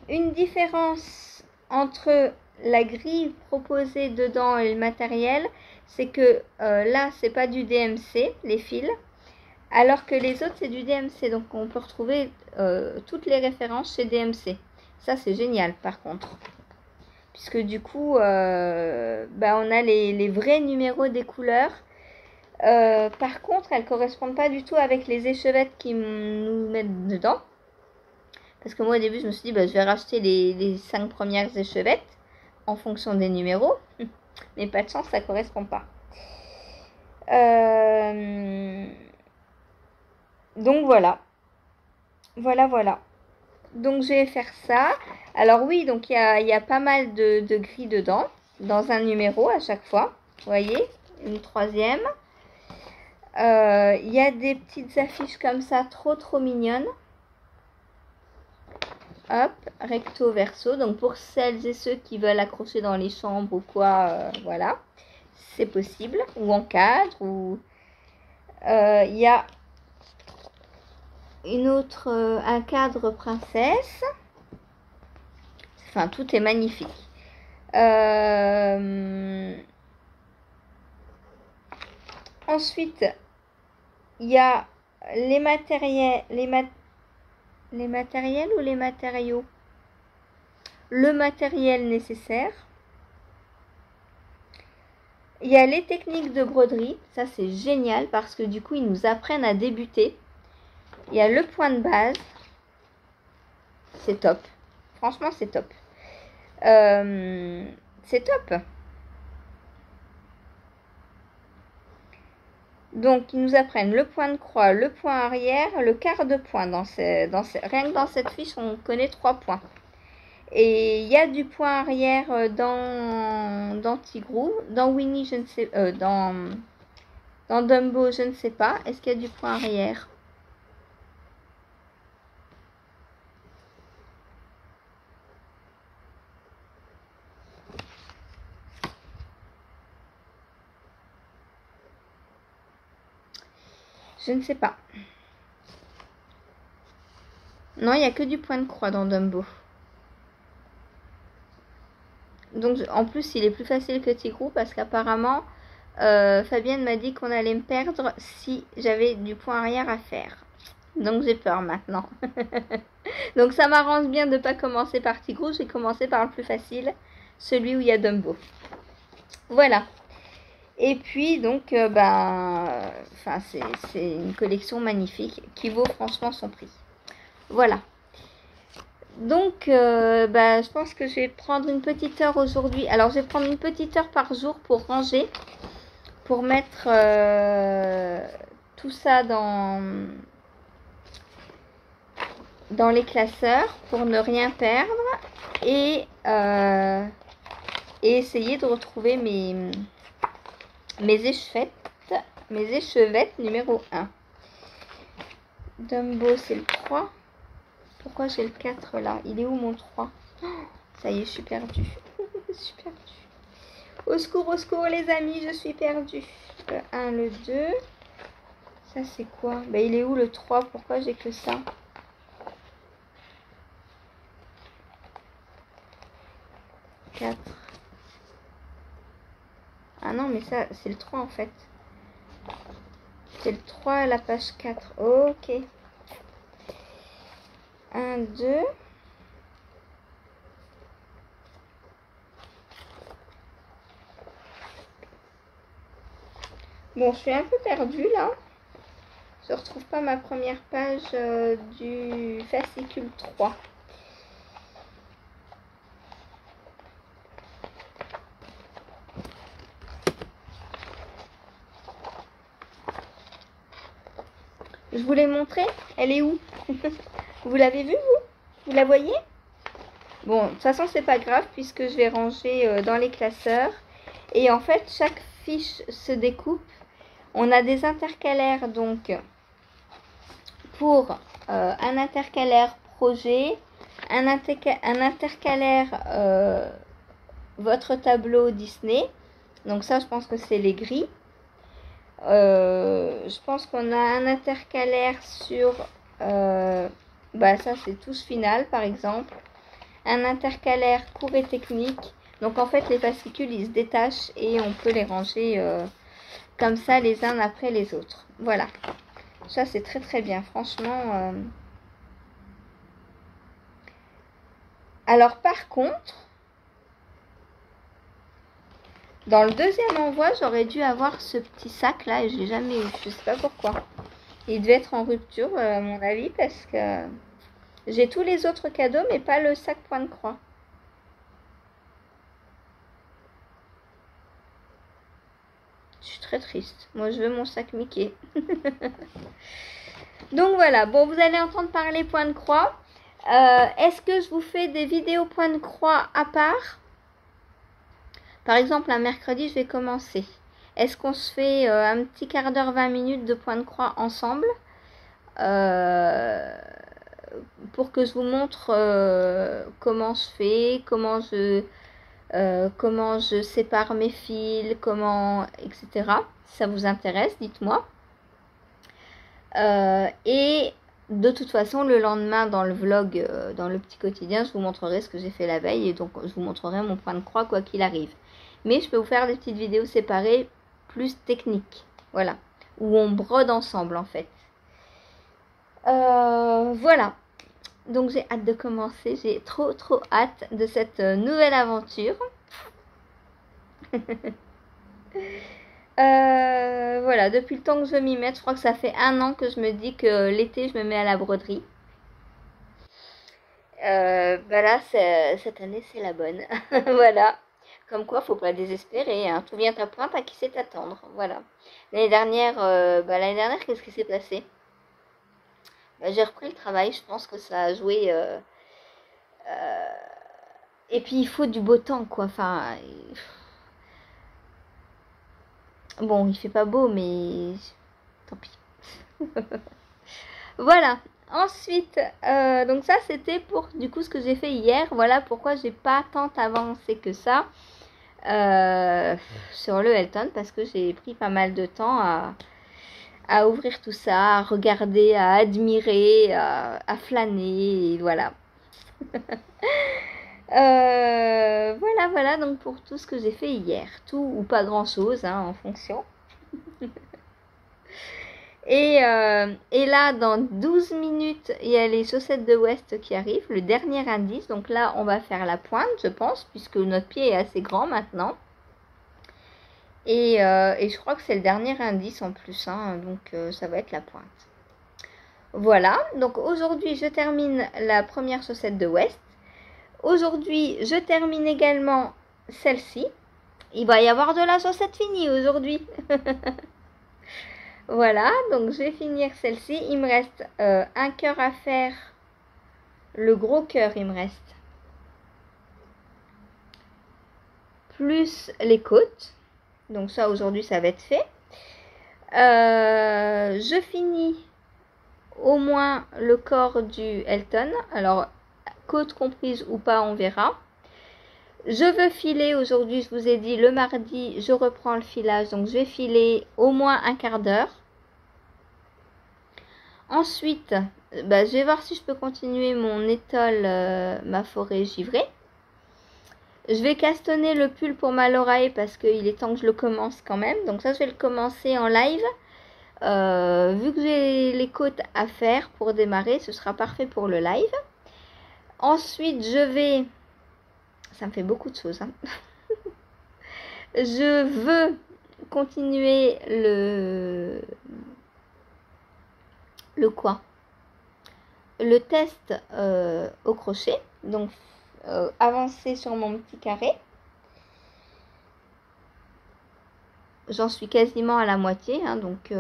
[SPEAKER 1] une différence entre la grille proposée dedans et le matériel, c'est que là, c'est pas du DMC, les fils, alors que les autres, c'est du DMC. Donc, on peut retrouver toutes les références chez DMC. Ça, c'est génial, par contre. Puisque du coup, on a les vrais numéros des couleurs. Par contre, elles ne correspondent pas du tout avec les échevettes qu'ils nous mettent dedans. Parce que moi, au début, je me suis dit, je vais racheter les 5 premières échevettes en fonction des numéros. Mais pas de chance, ça ne correspond pas. Donc voilà. Voilà. Donc je vais faire ça. Alors oui, donc il y a pas mal de grilles dedans, dans un numéro à chaque fois. Vous voyez, une troisième. Il y a des petites affiches comme ça, trop mignonnes. Hop, recto verso. Donc pour celles et ceux qui veulent accrocher dans les chambres ou quoi, voilà, c'est possible. Ou en cadre. Ou il y a une autre, un cadre princesse. Enfin, tout est magnifique. Ensuite, il y a les matériels, les matériels ou les matériaux. Le matériel nécessaire. Il y a les techniques de broderie. Ça, c'est génial parce que du coup, ils nous apprennent à débuter. Il y a le point de base. C'est top. Franchement, c'est top. C'est top. Donc, ils nous apprennent le point de croix, le point arrière, le quart de point. Rien que dans cette fiche, on connaît 3 points. Et il y a du point arrière dans Tigrou. Dans Winnie, je ne sais pas. Dans Dumbo, je ne sais pas. Est-ce qu'il y a du point arrière? Je ne sais pas. Non, il n'y a que du point de croix dans Dumbo. Donc, en plus, il est plus facile que Tigrou parce qu'apparemment, Fabienne m'a dit qu'on allait me perdre si j'avais du point arrière à faire. Donc, j'ai peur maintenant. Donc, ça m'arrange bien de ne pas commencer par Tigrou. J'ai commencé par le plus facile, celui où il y a Dumbo. Voilà. Et puis, donc, c'est une collection magnifique qui vaut franchement son prix. Voilà. Donc, je pense que je vais prendre une petite heure aujourd'hui. Alors, je vais prendre une petite heure par jour pour ranger, pour mettre tout ça dans les classeurs, pour ne rien perdre et essayer de retrouver mes échevettes numéro 1. Dumbo, c'est le 3. Pourquoi j'ai le 4 là? Il est où mon 3? Ça y est, je suis perdue. Je suis perdue. Au secours les amis, je suis perdue. Le 1, le 2. Ça c'est quoi? Il est où le 3? Pourquoi j'ai que ça? Ah non, mais ça, c'est le 3 en fait. C'est le 3 à la page 4. Ok. 1, 2. Bon, je suis un peu perdue là. Je retrouve pas ma première page du fascicule 3. Je vous l'ai montrée. Elle est où? Vous l'avez vue, vous? Vous la voyez? Bon, de toute façon, c'est pas grave puisque je vais ranger dans les classeurs. Et en fait, chaque fiche se découpe. On a des intercalaires, donc, pour un intercalaire projet, un intercalaire votre tableau Disney. Donc ça, je pense que c'est les gris. Je pense qu'on a un intercalaire sur ça c'est tous final par exemple, un intercalaire court et technique. Donc en fait les fascicules ils se détachent et on peut les ranger comme ça les uns après les autres. Voilà, ça c'est très bien franchement. Alors par contre, dans le deuxième envoi, j'aurais dû avoir ce petit sac là et je l'ai jamais eu. Je sais pas pourquoi. Il devait être en rupture à mon avis parce que j'ai tous les autres cadeaux mais pas le sac point de croix. Je suis très triste. Moi je veux mon sac Mickey. Donc voilà. Bon, vous allez entendre parler point de croix. Est-ce que je vous fais des vidéos point de croix à part? Par exemple, un mercredi, je vais commencer. Est-ce qu'on se fait un petit quart d'heure, 20 minutes de point de croix ensemble pour que je vous montre comment je fais, comment je sépare mes fils, etc. Si ça vous intéresse, dites-moi. Et de toute façon, le lendemain, dans le vlog, dans le petit quotidien, je vous montrerai ce que j'ai fait la veille. Et donc, je vous montrerai mon point de croix, quoi qu'il arrive. Mais je peux vous faire des petites vidéos séparées, plus techniques. Voilà. Où on brode ensemble, en fait. Voilà. Donc, j'ai hâte de commencer. J'ai trop hâte de cette nouvelle aventure. Voilà, depuis le temps que je m'y mets, je crois que ça fait 1 an que je me dis que l'été je me mets à la broderie. Bah là, cette année c'est la bonne. Voilà. Comme quoi, faut pas désespérer. Hein. Tout vient à point, à qui sait t'attendre. Voilà. L'année dernière, qu'est-ce qui s'est passé? J'ai repris le travail. Je pense que ça a joué. Et puis il faut du beau temps, quoi. Enfin. Bon, il fait pas beau, mais tant pis. Voilà. Ensuite, donc ça c'était pour du coup ce que j'ai fait hier. Voilà pourquoi j'ai pas tant avancé que ça sur le Elton, parce que j'ai pris pas mal de temps à ouvrir tout ça, à regarder, à admirer, à flâner, et voilà. Voilà donc pour tout ce que j'ai fait hier. Tout ou pas grand chose, hein, en fonction. Et là, dans 12 minutes, il y a les chaussettes de West qui arrivent, le dernier indice. Donc là, on va faire la pointe, je pense, puisque notre pied est assez grand maintenant. Et je crois que c'est le dernier indice en plus, hein, donc ça va être la pointe. Voilà, donc aujourd'hui, je termine la première chaussette de West. Aujourd'hui, je termine également celle-ci. Il va y avoir de la chaussette finie aujourd'hui. Voilà, donc je vais finir celle-ci. Il me reste un cœur à faire. Le gros cœur, il me reste. Plus les côtes. Donc ça, aujourd'hui, ça va être fait. Je finis au moins le corps du Elton. Alors, côte comprise ou pas, on verra. Je veux filer aujourd'hui, je vous ai dit, le mardi, je reprends le filage. Donc, je vais filer au moins un quart d'heure. Ensuite, je vais voir si je peux continuer mon étole, ma forêt givrée. Je vais castonner le pull pour ma Lorae parce qu'il est temps que je le commence quand même. Donc ça, je vais le commencer en live. Vu que j'ai les côtes à faire pour démarrer, ce sera parfait pour le live. Ensuite, je vais... Ça me fait beaucoup de choses. Hein. Je veux continuer le quoi? Le test au crochet. Donc, avancer sur mon petit carré. J'en suis quasiment à la moitié. Hein, donc,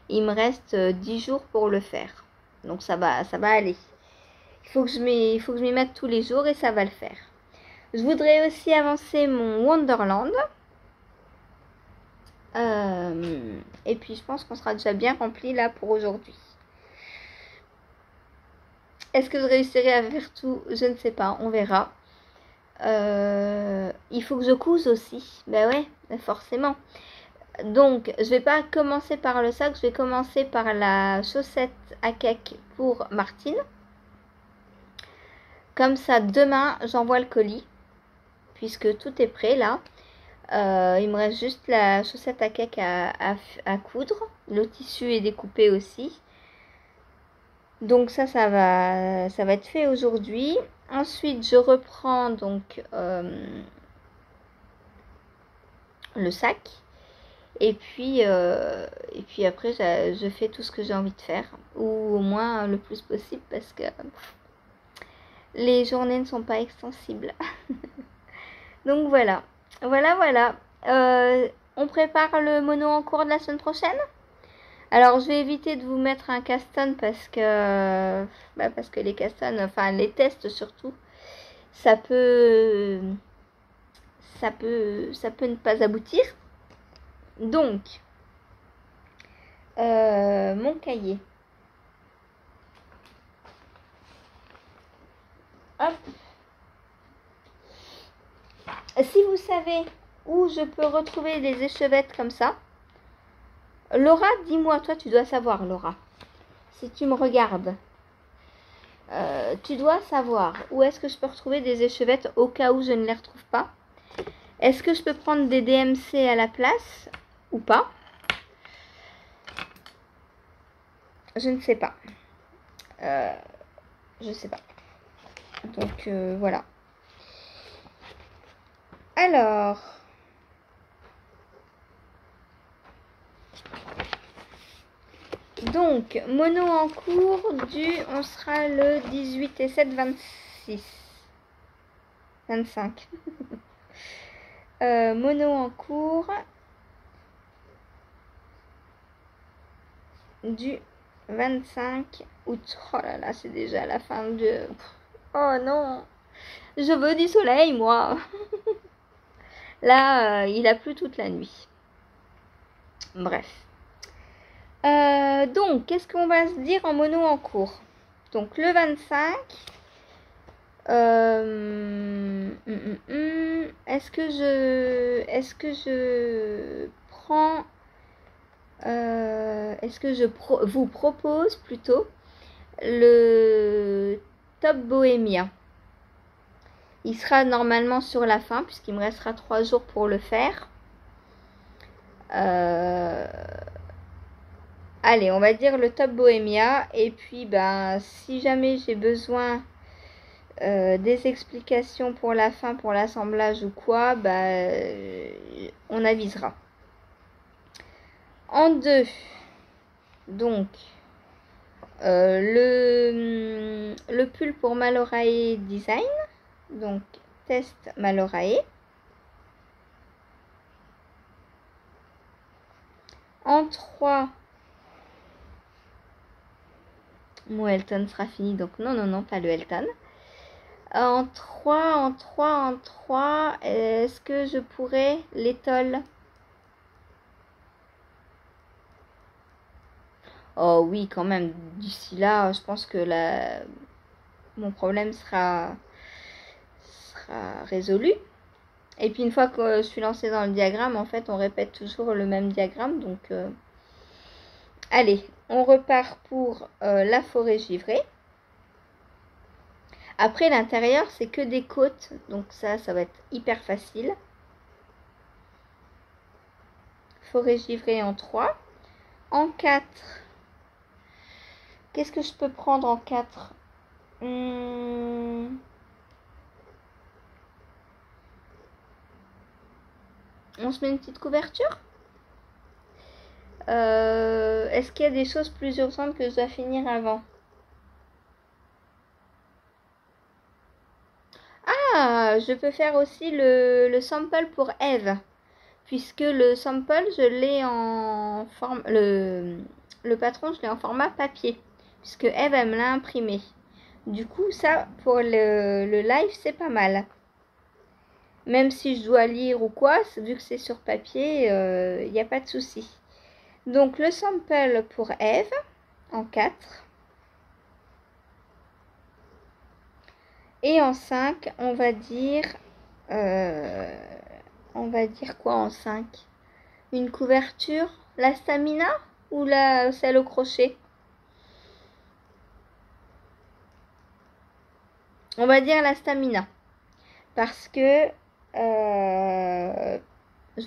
[SPEAKER 1] il me reste 10 jours pour le faire. Donc, ça va aller. Il faut que je m'y mette tous les jours et ça va le faire. Je voudrais aussi avancer mon Wonderland. Et puis, je pense qu'on sera déjà bien rempli là pour aujourd'hui. Est-ce que je réussirai à faire tout? Je ne sais pas, on verra. Il faut que je couse aussi. Ben ouais, forcément. Donc, je vais pas commencer par le sac, je vais commencer par la chaussette à cake pour Martine. Comme ça, demain, j'envoie le colis. Puisque tout est prêt là. Il me reste juste la chaussette à cake à coudre. Le tissu est découpé aussi. Donc ça va être fait aujourd'hui. Ensuite, je reprends donc le sac. Et puis après, je fais tout ce que j'ai envie de faire. Ou au moins le plus possible parce que les journées ne sont pas extensibles. Donc voilà. Voilà. On prépare le mono en cours de la semaine prochaine. Alors, je vais éviter de vous mettre un Caston parce que les Caston, enfin les tests surtout, ça peut ne pas aboutir. Donc, mon cahier. Hop. Si vous savez où je peux retrouver des échevettes comme ça, Laura, dis-moi, toi tu dois savoir, Laura. Si tu me regardes, tu dois savoir où est-ce que je peux retrouver des échevettes au cas où je ne les retrouve pas. Est-ce que je peux prendre des DMC à la place ou pas? Je ne sais pas. Je sais pas. Donc voilà. Alors. Donc, mono en cours on sera le 18 et 7, 26. 25. Mono en cours du 25 août. Oh là là, c'est déjà la fin de... Oh non, je veux du soleil, moi. Là, il a plu toute la nuit. Bref. Donc, qu'est-ce qu'on va se dire en mono en cours? Donc, le 25... Est-ce que je prends... est-ce que je vous propose plutôt le Top Bohemia? Il sera normalement sur la fin puisqu'il me restera 3 jours pour le faire. Allez, on va dire le Top Bohemia. Et puis, ben, si jamais j'ai besoin des explications pour la fin, pour l'assemblage ou quoi, bah, on avisera. En 2, donc, le pull pour Malorae Design. Donc, test Malorae. En 3, mon Elton sera fini, donc non, pas le Elton. En 3, est-ce que je pourrais l'étole? Oh oui, quand même, d'ici là, je pense que mon problème sera résolu. Et puis une fois que je suis lancée dans le diagramme, en fait, on répète toujours le même diagramme. Donc, allez, on repart pour la forêt givrée. Après, l'intérieur, c'est que des côtes. Donc ça va être hyper facile. Forêt givrée en 3. En 4, qu'est-ce que je peux prendre en 4? On se met une petite couverture? Est-ce qu'il y a des choses plus urgentes que je dois finir avant? Ah, je peux faire aussi le sample pour Eve. Puisque le sample, je l'ai en forme... Le patron, je l'ai en format papier. Puisque Eve, elle me l'a imprimé. Du coup, ça, pour le live, c'est pas mal. Même si je dois lire ou quoi, vu que c'est sur papier, il n'y a pas de souci. Donc, le sample pour Eve, en 4. Et en 5, on va dire quoi en 5? Une couverture, la stamina ou celle au crochet? On va dire la stamina. Parce que je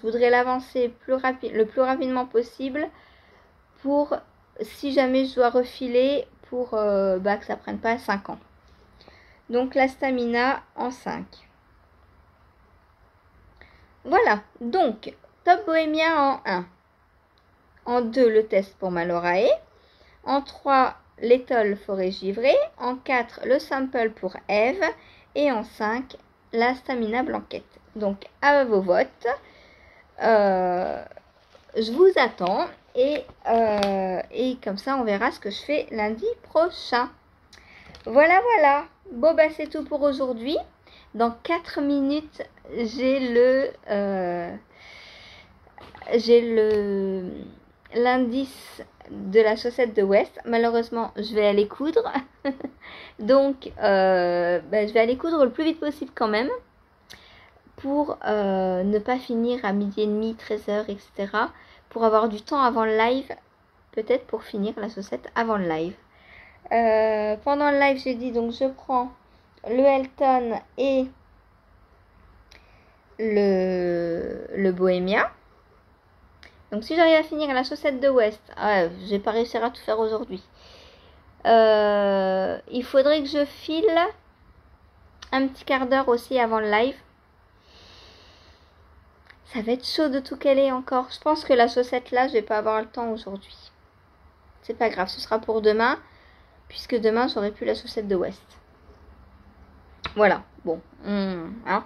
[SPEAKER 1] voudrais l'avancer le plus rapidement possible pour, si jamais je dois refiler, pour que ça prenne pas 5 ans. Donc la stamina en 5. Voilà, donc Top Bohemia en 1. En 2, le test pour Malorae. En 3, l'étole forêt givrée. En 4, le sample pour Eve. Et en 5, la stamina blanquette. Donc, à vos votes. Je vous attends. Et comme ça, on verra ce que je fais lundi prochain. Voilà, voilà. Bon, bah, c'est tout pour aujourd'hui. Dans 4 minutes, j'ai l'indice de la chaussette de West. Malheureusement, je vais aller coudre. Donc, bah, je vais aller coudre le plus vite possible quand même. Pour ne pas finir à 12h30, 13h, etc. Pour avoir du temps avant le live. Peut-être pour finir la chaussette avant le live. Pendant le live, j'ai dit, donc je prends le Elton et le Bohemia. Donc si j'arrive à finir la chaussette de West, je vais pas réussir à tout faire aujourd'hui. Il faudrait que je file un petit quart d'heure aussi avant le live. Ça va être chaud de tout caler encore. Je pense que la chaussette là, je vais pas avoir le temps aujourd'hui. C'est pas grave, ce sera pour demain. Puisque demain, j'aurai plus la chaussette de West. Voilà, bon. Hein.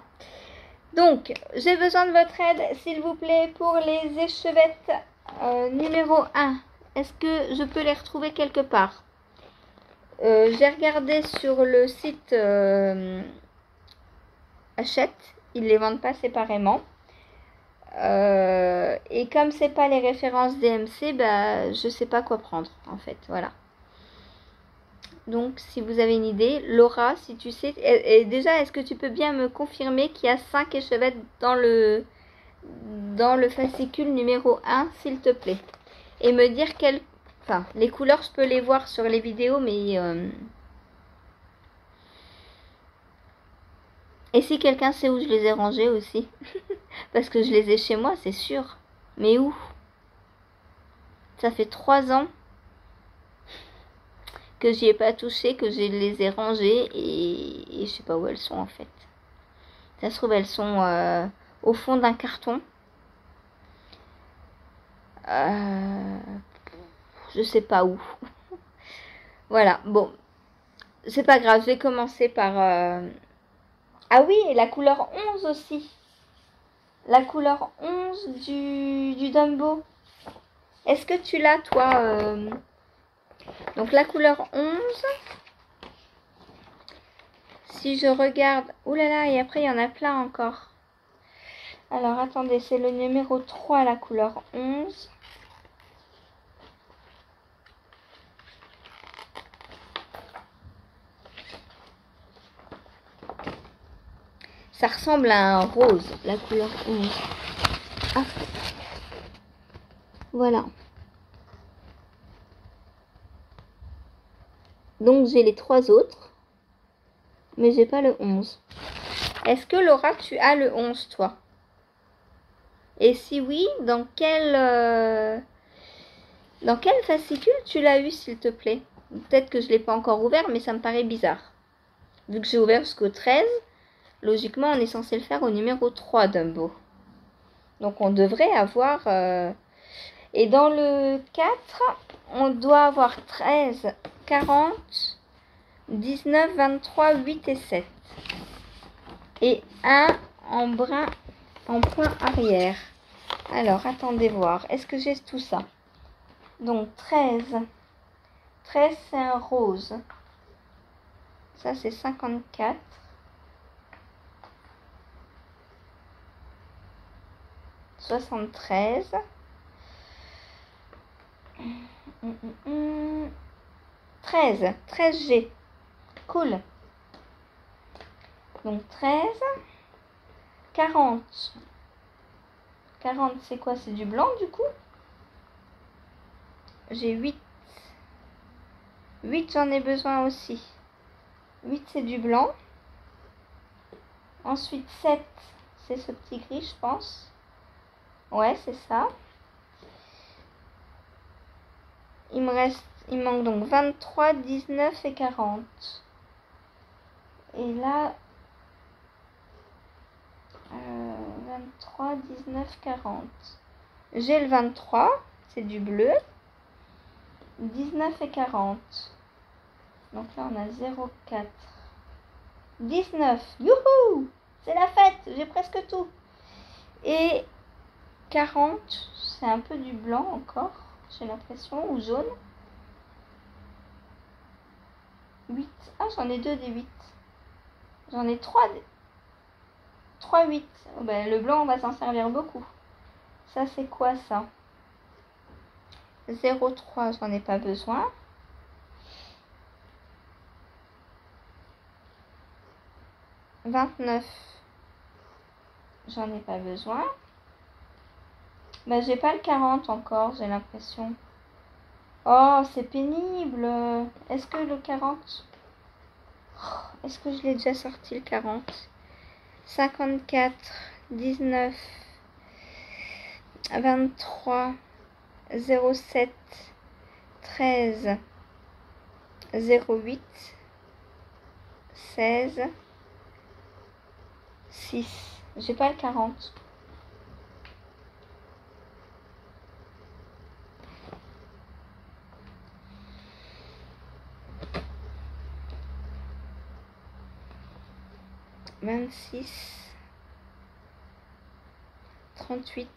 [SPEAKER 1] Donc, j'ai besoin de votre aide, s'il vous plaît, pour les échevettes numéro 1. Est-ce que je peux les retrouver quelque part? J'ai regardé sur le site Hachette. Ils ne les vendent pas séparément. Et comme c'est pas les références DMC, bah, je sais pas quoi prendre, en fait. Voilà. Donc, si vous avez une idée, Laura, si tu sais... Et déjà, est-ce que tu peux bien me confirmer qu'il y a 5 échevettes dans le fascicule numéro 1, s'il te plaît? Et me dire quelles... Enfin, les couleurs, je peux les voir sur les vidéos, mais... Et si quelqu'un sait où je les ai rangées aussi? Parce que je les ai chez moi, c'est sûr. Mais où? Ça fait 3 ans que j'y ai pas touché, que je les ai rangées et je sais pas où elles sont en fait. Ça se trouve elles sont au fond d'un carton. Je sais pas où. Voilà, bon. C'est pas grave, je vais commencer par... Ah oui, et la couleur 11 aussi. La couleur 11 du Dumbo. Est-ce que tu l'as toi Donc la couleur 11... Si je regarde... Ouh là là, et après il y en a plein encore. Alors attendez, c'est le numéro 3, la couleur 11. Ça ressemble à un rose, la couleur 11. Ah. Voilà. Donc j'ai les 3 autres. Mais j'ai pas le 11. Est-ce que Laura, tu as le 11 toi? Et si oui, dans quel fascicule tu l'as eu, s'il te plaît? Peut-être que je ne l'ai pas encore ouvert, mais ça me paraît bizarre. Vu que j'ai ouvert jusqu'au 13, logiquement, on est censé le faire au numéro 3, Dumbo. Donc, on devrait avoir... Et dans le 4, on doit avoir 13, 40, 19, 23, 8 et 7. Et 1 en brun, en point arrière. Alors, attendez voir. Est-ce que j'ai tout ça? Donc, 13. 13, c'est un rose. Ça, c'est 54. 73. 13. 13G. Cool. Donc, 13. 40. 40, c'est quoi? C'est du blanc, du coup? J'ai 8. 8, j'en ai besoin aussi. 8, c'est du blanc. Ensuite, 7, c'est ce petit gris, je pense. Ouais, c'est ça. Il manque donc 23, 19 et 40. Et là, 23, 19, 40. J'ai le 23, c'est du bleu. 19 et 40. Donc là, on a 0,4. 19. Youhou! C'est la fête, j'ai presque tout. Et 40, c'est un peu du blanc encore. j'ai l'impression, ou jaune. 8. Ah, j'en ai 2 des 8. J'en ai 3 8. Oh, ben, le blanc, on va s'en servir beaucoup. Ça, c'est quoi ça? 0,3, j'en ai pas besoin. 29, j'en ai pas besoin. Ben, j'ai pas le 40 encore, j'ai l'impression. Oh, c'est pénible. Est-ce que le 40... Est-ce que je l'ai déjà sorti le 40? 54, 19, 23, 07, 13, 08, 16, 6. J'ai pas le 40. « 26, 38,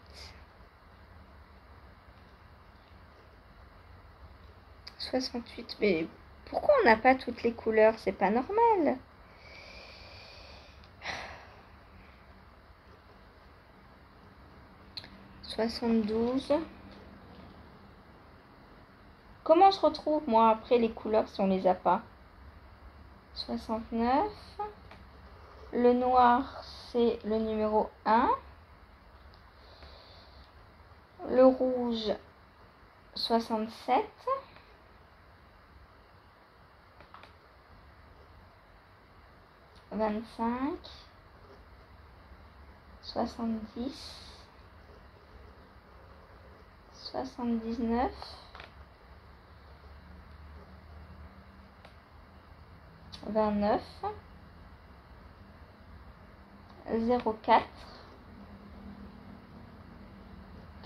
[SPEAKER 1] 68. Mais pourquoi on n'a pas toutes les couleurs? C'est pas normal. 72. Comment je retrouve, moi, après les couleurs si on les a pas? 69. Le noir, c'est le numéro 1. Le rouge, 67. « 25. 70. 79. 29. 04.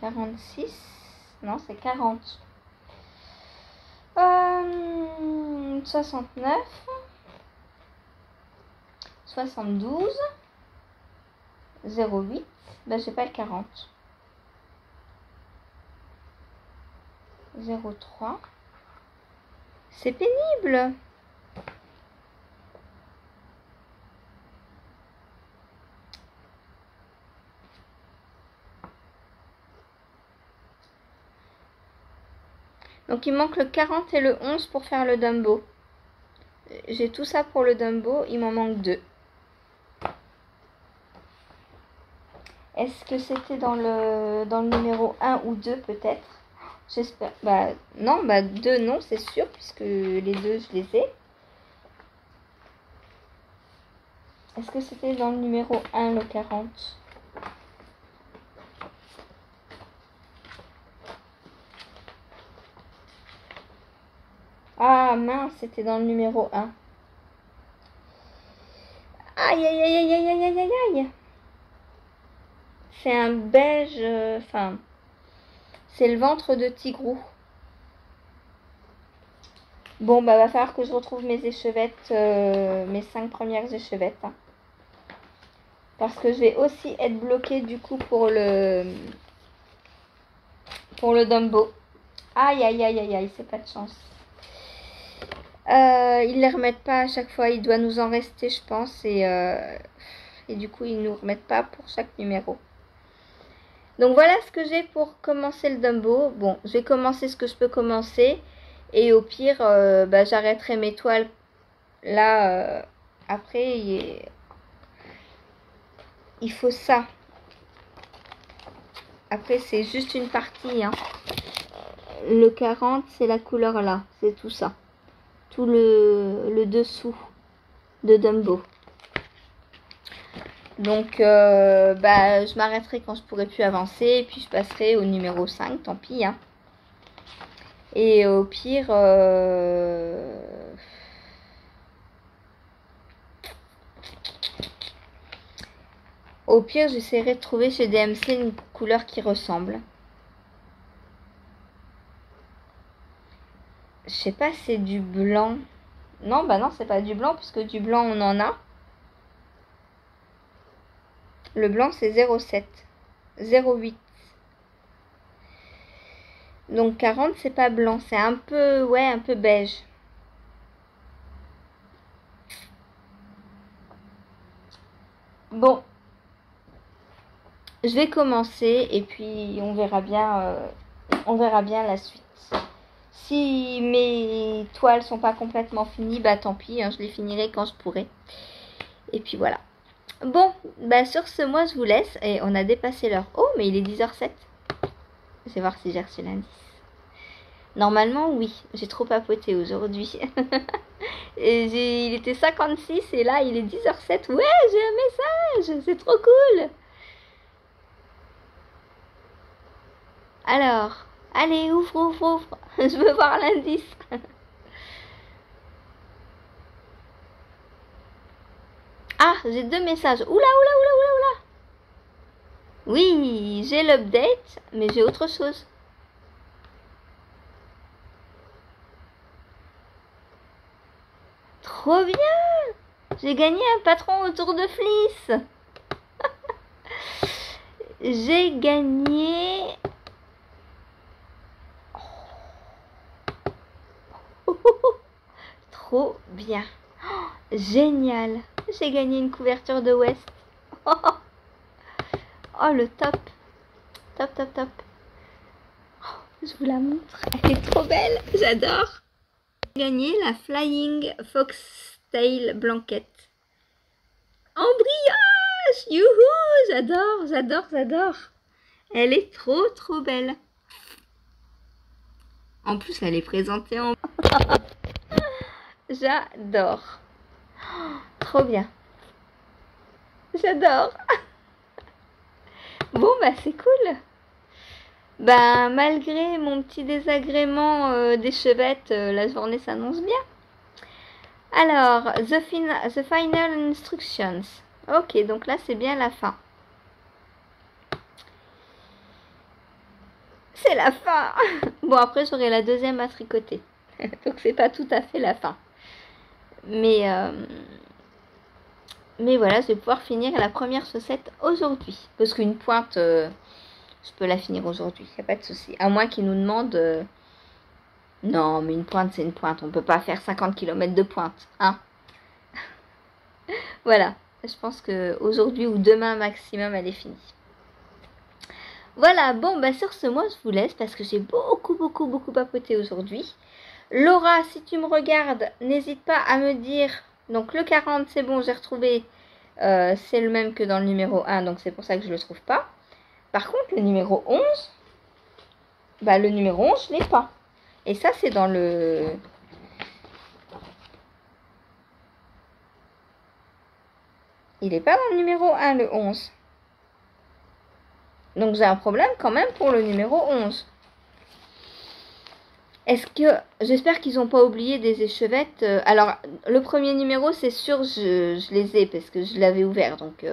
[SPEAKER 1] 46. Non, c'est 40. 69. 72. 08. Ben, j'ai pas le 40. 03. C'est pénible. Donc il manque le 40 et le 11 pour faire le Dumbo. J'ai tout ça pour le Dumbo, il m'en manque 2. Est-ce que c'était dans le numéro 1 ou 2 peut-être? J'espère. Bah non, 2 non, c'est sûr, puisque les 2 je les ai. Est-ce que c'était dans le numéro 1 le 40? Ah mince, c'était dans le numéro 1. Aïe aïe aïe aïe aïe aïe aïe aïe aïe. C'est un beige, enfin, c'est le ventre de Tigrou. Bon, bah va falloir que je retrouve mes échevettes, mes 5 premières échevettes. Hein. Parce que je vais aussi être bloquée du coup pour le Dumbo. Aïe aïe aïe aïe aïe, c'est pas de chance. Ils les remettent pas à chaque fois, il doit nous en rester je pense. Et du coup ils nous remettent pas pour chaque numéro. Donc voilà ce que j'ai pour commencer le Dumbo. Bon, je vais commencer ce que je peux commencer. Et au pire, j'arrêterai mes toiles là. Après, il faut ça. Après, c'est juste une partie. Hein. Le 40, c'est la couleur là. C'est tout ça. Tout le dessous de Dumbo. Donc, je m'arrêterai quand je pourrai plus avancer. Et puis, je passerai au numéro 5. Tant pis. Hein. Et au pire... Au pire, j'essaierai de trouver chez DMC une couleur qui ressemble. Je sais pas si c'est du blanc. Non, bah non, c'est pas du blanc, puisque du blanc, on en a. Le blanc, c'est 07. 08. Donc 40, c'est pas blanc, c'est un peu, ouais, un peu beige. Bon, je vais commencer et puis on verra bien la suite. Si mes toiles sont pas complètement finies, bah tant pis, hein, je les finirai quand je pourrai. Et puis voilà. Bon, bah sur ce, moi je vous laisse et on a dépassé l'heure. Oh, mais il est 10h07. Je vais voir si j'ai reçu l'indice. Normalement, oui, j'ai trop papoté aujourd'hui. Il était 56 et là il est 10h07. Ouais, j'ai un message, c'est trop cool. Alors, allez, ouvre, ouvre, ouvre. Je veux voir l'indice. Ah, j'ai 2 messages. Oula, oula, oula, oula, oula. Oui, j'ai l'update, mais j'ai autre chose. Trop bien. J'ai gagné un patron autour de Fliss. J'ai gagné... Trop bien. Oh, génial. J'ai gagné une couverture de West. Oh, le top. Top, top, top. Oh, je vous la montre. Elle est trop belle. J'adore. J'ai gagné la Flying Foxtail Blanket. En brioche. Youhou. J'adore, j'adore, j'adore. Elle est trop, trop belle. En plus, elle est présentée en... J'adore. Oh, trop bien. J'adore. Bon, bah c'est cool. Ben, malgré mon petit désagrément des chevettes, la journée s'annonce bien. Alors, the final instructions. Ok, donc là, c'est bien la fin. C'est la fin. Bon, après, j'aurai la deuxième à tricoter. Donc, c'est pas tout à fait la fin. Mais voilà, je vais pouvoir finir la première chaussette aujourd'hui. Parce qu'une pointe, je peux la finir aujourd'hui. Il n'y a pas de souci. À moins qu'ils nous demandent... Non, mais une pointe, c'est une pointe. On ne peut pas faire 50 km de pointe. Hein. Voilà. Je pense qu'aujourd'hui ou demain maximum, elle est finie. Voilà. Bon, bah sur ce, moi, je vous laisse parce que j'ai beaucoup papoté aujourd'hui. Laura, si tu me regardes, n'hésite pas à me dire... Donc, le 40, c'est bon, j'ai retrouvé. C'est le même que dans le numéro 1, donc c'est pour ça que je ne le trouve pas. Par contre, le numéro 11... Bah, le numéro 11, je ne l'ai pas. Et ça, c'est dans le... Il n'est pas dans le numéro 1, le 11. Donc, j'ai un problème quand même pour le numéro 11. Est-ce que... J'espère qu'ils n'ont pas oublié des échevettes. Alors, le premier numéro, c'est sûr, je les ai parce que je l'avais ouvert. Donc,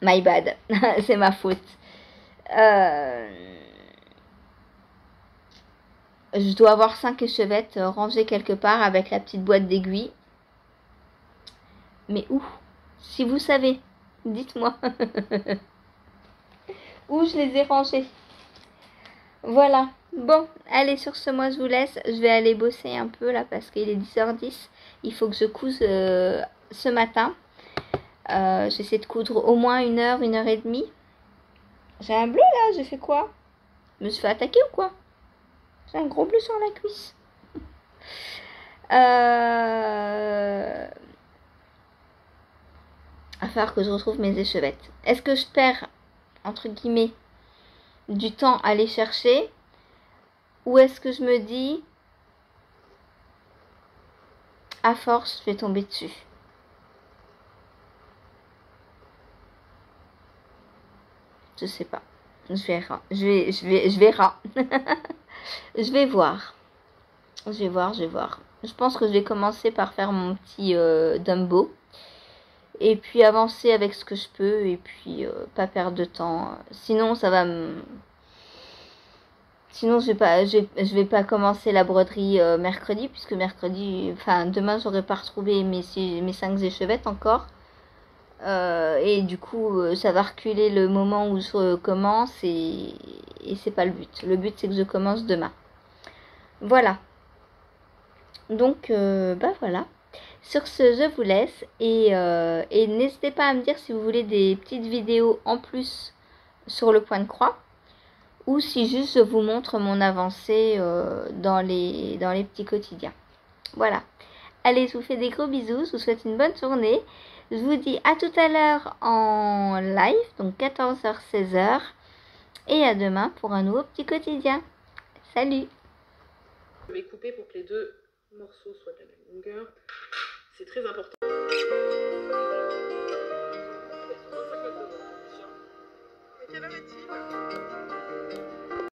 [SPEAKER 1] my bad. C'est ma faute. Je dois avoir 5 échevettes rangées quelque part avec la petite boîte d'aiguilles. Mais où? Si vous savez, dites-moi. Où je les ai rangées. Voilà. Bon, allez, sur ce, moi, je vous laisse. Je vais aller bosser un peu, là, parce qu'il est 10h10. Il faut que je couse ce matin. J'essaie de coudre au moins 1 heure, 1h30. J'ai un bleu, là. J'ai fait quoi? Je me suis fait attaquer ou quoi? J'ai un gros bleu sur la cuisse. À falloir que je retrouve mes échevettes. Est-ce que je perds, entre guillemets, du temps à les chercher? Ou est-ce que je me dis, à force, je vais tomber dessus? Je sais pas. Je verrai. Je verrai. Je vais voir. Je vais voir. Je pense que je vais commencer par faire mon petit Dumbo. Et puis avancer avec ce que je peux. Et puis pas perdre de temps. Sinon, ça va me... Sinon, je vais pas commencer la broderie mercredi. Puisque mercredi... Enfin, demain, j'aurais pas retrouvé mes 5 échevettes encore. Et du coup, ça va reculer le moment où je commence et c'est pas le but. Le but, c'est que je commence demain. Voilà. Donc, bah voilà. Sur ce, je vous laisse et n'hésitez pas à me dire si vous voulez des petites vidéos en plus sur le point de croix ou si juste je vous montre mon avancée dans les petits quotidiens. Voilà. Allez, je vous fais des gros bisous, je vous souhaite une bonne journée. Je vous dis à tout à l'heure en live, donc 14h-16h. Et à demain pour un nouveau petit quotidien. Salut!
[SPEAKER 2] Je vais couper pour que les deux morceaux soient de la même longueur. C'est très important.